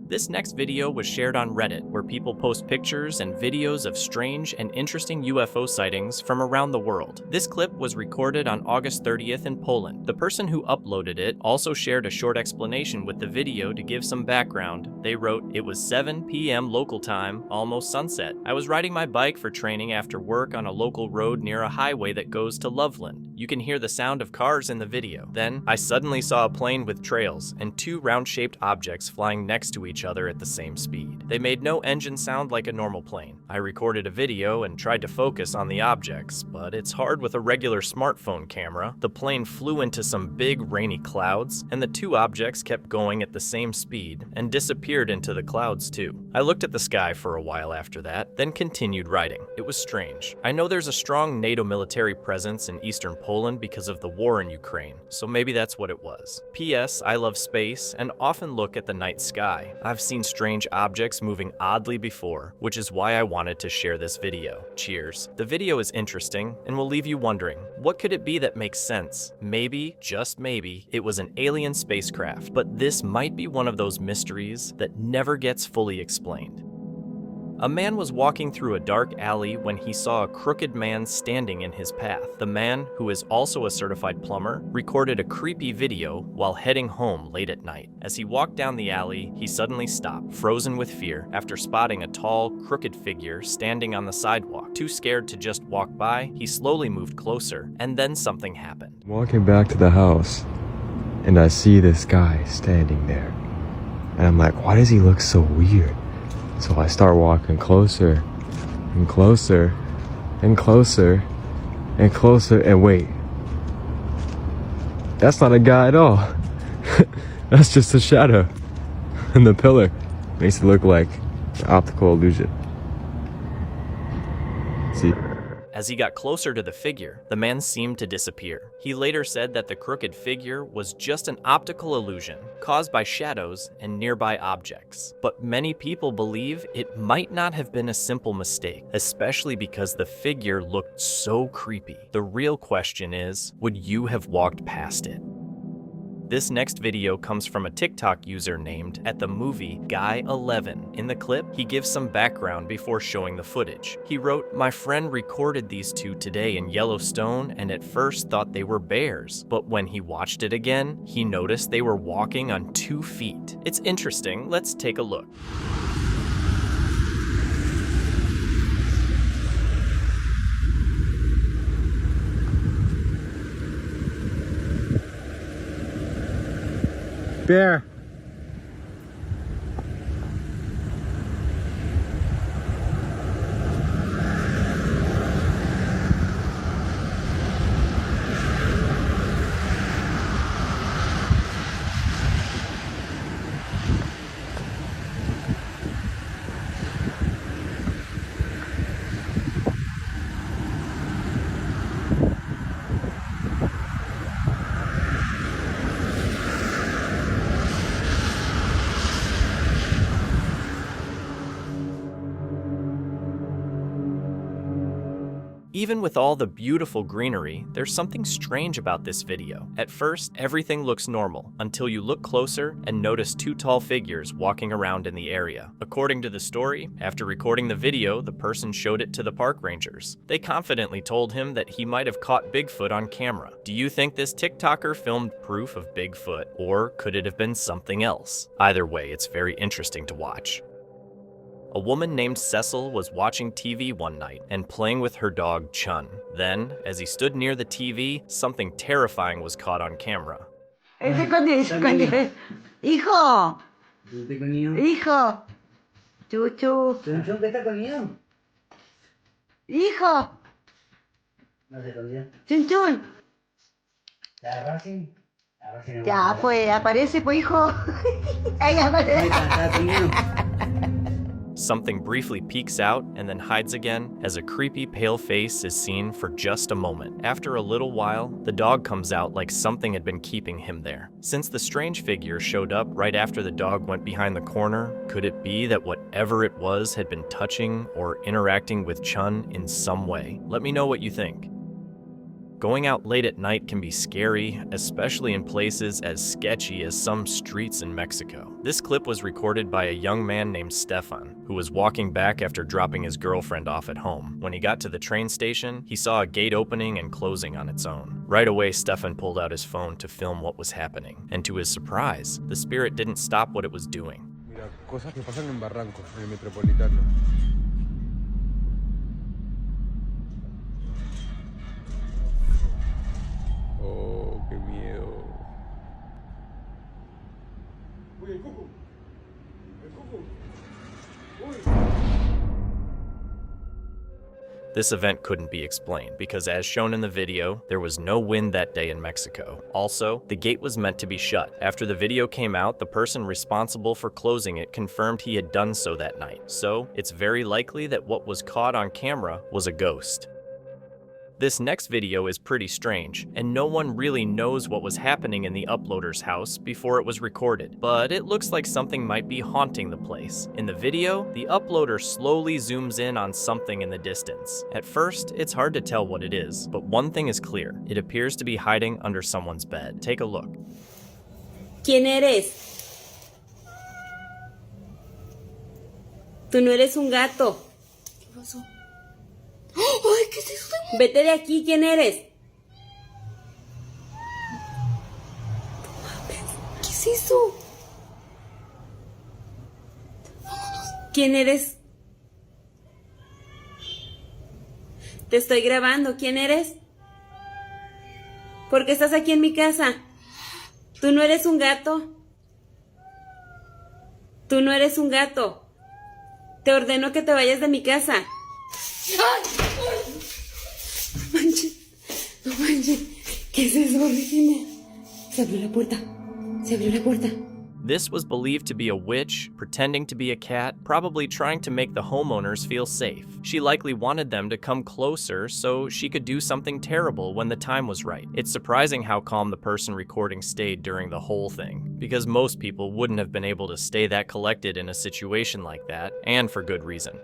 This next video was shared on Reddit, where people post pictures and videos of strange and interesting UFO sightings from around the world. This clip was recorded on August 30th in Poland. The person who uploaded it also shared a short explanation with the video to give some background. They wrote, "It was 7 p.m. local time, almost sunset. I was riding my bike for training after work on a local road near a highway that goes to Loveland. You can hear the sound of cars in the video. Then, I suddenly saw a plane with trails and 2 round-shaped objects flying next to each other at the same speed. They made no engine sound like a normal plane. I recorded a video and tried to focus on the objects, but it's hard with a regular smartphone camera. The plane flew into some big rainy clouds, and the 2 objects kept going at the same speed and disappeared into the clouds too. I looked at the sky for a while after that, then continued riding. It was strange. I know there's a strong NATO military presence in eastern Poland because of the war in Ukraine, so maybe that's what it was. P.S. I love space and often look at the night sky. I've seen strange objects moving oddly before, which is why I wanted to share this video. Cheers. The video is interesting and will leave you wondering, what could it be that makes sense? Maybe, just maybe, it was an alien spacecraft, but this might be one of those mysteries that never gets fully explained. A man was walking through a dark alley when he saw a crooked man standing in his path. The man, who is also a certified plumber, recorded a creepy video while heading home late at night. As he walked down the alley, he suddenly stopped, frozen with fear, after spotting a tall, crooked figure standing on the sidewalk. Too scared to just walk by, he slowly moved closer, and then something happened. Walking back to the house, and I see this guy standing there. And I'm like, why does he look so weird? So I start walking closer and closer and closer and closer, and wait, that's not a guy at all. That's just a shadow. And the pillar makes it look like an optical illusion. See? As he got closer to the figure, the man seemed to disappear. He later said that the crooked figure was just an optical illusion caused by shadows and nearby objects. But many people believe it might not have been a simple mistake, especially because the figure looked so creepy. The real question is, would you have walked past it? This next video comes from a TikTok user named @themovieguy11. In the clip, he gives some background before showing the footage. He wrote, "My friend recorded these 2 today in Yellowstone and at first thought they were bears, but when he watched it again, he noticed they were walking on 2 feet. It's interesting, let's take a look." Bear. Even with all the beautiful greenery, there's something strange about this video. At first, everything looks normal, until you look closer and notice 2 tall figures walking around in the area. According to the story, after recording the video, the person showed it to the park rangers. They confidently told him that he might have caught Bigfoot on camera. Do you think this TikToker filmed proof of Bigfoot, or could it have been something else? Either way, it's very interesting to watch. A woman named Cecil was watching TV one night and playing with her dog Chun. Then, as he stood near the TV, something terrifying was caught on camera. Hijo. Hijo. Chuchu. Hijo. Chun chun. Ya, pues, aparece, pues, hijo. Ahí aparece. Something briefly peeks out and then hides again as a creepy pale face is seen for just a moment. After a little while, the dog comes out like something had been keeping him there. Since the strange figure showed up right after the dog went behind the corner, could it be that whatever it was had been touching or interacting with Chun in some way? Let me know what you think. Going out late at night can be scary, especially in places as sketchy as some streets in Mexico. This clip was recorded by a young man named Stefan, who was walking back after dropping his girlfriend off at home. When he got to the train station, he saw a gate opening and closing on its own. Right away, Stefan pulled out his phone to film what was happening, and to his surprise, the spirit didn't stop what it was doing. Mira, cosas que pasan en Barranco, en el Metropolitano. This event couldn't be explained because, as shown in the video, there was no wind that day in Mexico. Also, the gate was meant to be shut. After the video came out, the person responsible for closing it confirmed he had done so that night. So, it's very likely that what was caught on camera was a ghost. This next video is pretty strange, and no one really knows what was happening in the uploader's house before it was recorded, but it looks like something might be haunting the place. In the video, the uploader slowly zooms in on something in the distance. At first, it's hard to tell what it is, but one thing is clear. It appears to be hiding under someone's bed. Take a look. ¿Quién eres? Tú no eres un gato. ¿Qué pasó? ¡Ay, qué es eso! Vete de aquí, ¿quién eres? ¿Qué es eso? ¿Quién eres? Te estoy grabando, ¿quién eres? ¿Por qué estás aquí en mi casa? ¿Tú no eres un gato? Tú no eres un gato. Te ordeno que te vayas de mi casa. ¡Ay! No manches, no manches. ¿Qué es eso, Regina? Se abrió la puerta. Se abrió la puerta. This was believed to be a witch, pretending to be a cat, probably trying to make the homeowners feel safe. She likely wanted them to come closer so she could do something terrible when the time was right. It's surprising how calm the person recording stayed during the whole thing, because most people wouldn't have been able to stay that collected in a situation like that, and for good reason.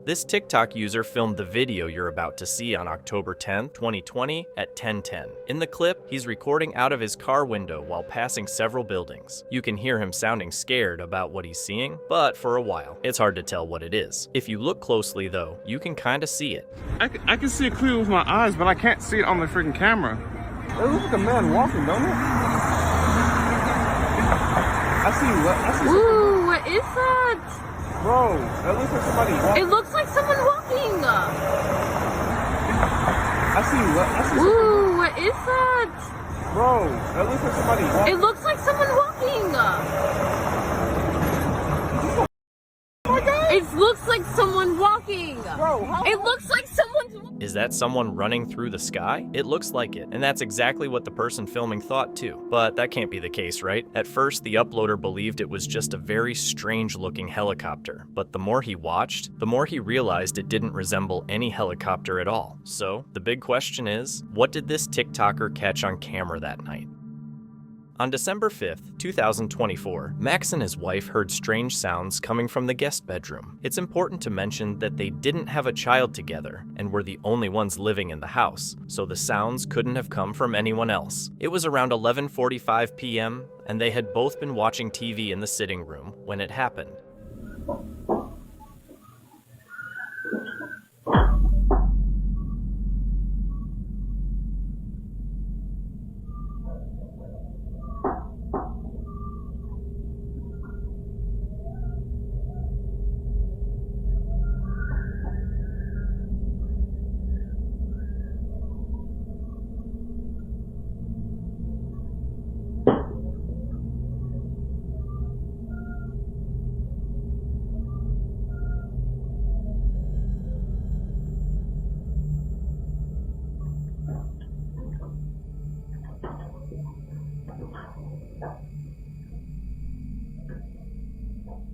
This TikTok user filmed the video you're about to see on October 10, 2020 at 10:10. In the clip, he's recording out of his car window while passing several buildings. You can hear him sounding scared about what he's seeing, but for a while, it's hard to tell what it is. If you look closely though, you can kinda see it. I can see it clear with my eyes, but I can't see it on the freaking camera. It looks like a man walking, don't it? I see what? I see Ooh, what is that? Bro, that looks like somebody walking. It looks like someone walking. I see what? I see Ooh, what is that? Bro, that looks like somebody walking. It looks like someone walking. It looks like someone walking. Bro, it looks like someone's walking. Is that someone running through the sky? It looks like it, and that's exactly what the person filming thought too. But that can't be the case, right? At first, the uploader believed it was just a very strange-looking helicopter, but the more he watched, the more he realized it didn't resemble any helicopter at all. So, the big question is, what did this TikToker catch on camera that night? On December 5th, 2024, Max and his wife heard strange sounds coming from the guest bedroom. It's important to mention that they didn't have a child together and were the only ones living in the house, so the sounds couldn't have come from anyone else. It was around 11:45 p.m., and they had both been watching TV in the sitting room when it happened.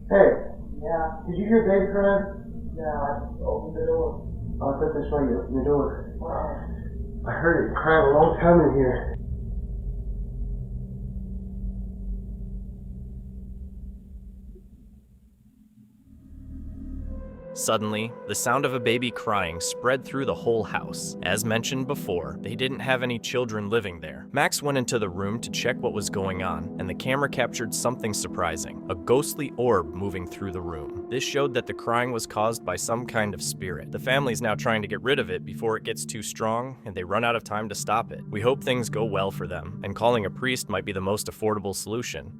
Hey. Yeah. Did you hear baby crying? Yeah, I opened the door. Oh, I thought that's why you opened the door. I heard it crying a long time in here. Suddenly, the sound of a baby crying spread through the whole house. As mentioned before, they didn't have any children living there. Max went into the room to check what was going on, and the camera captured something surprising, a ghostly orb moving through the room. This showed that the crying was caused by some kind of spirit. The family's now trying to get rid of it before it gets too strong, and they run out of time to stop it. We hope things go well for them, and calling a priest might be the most affordable solution.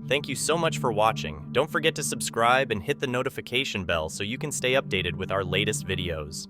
Thank you so much for watching. Don't forget to subscribe and hit the notification bell so you can stay updated with our latest videos.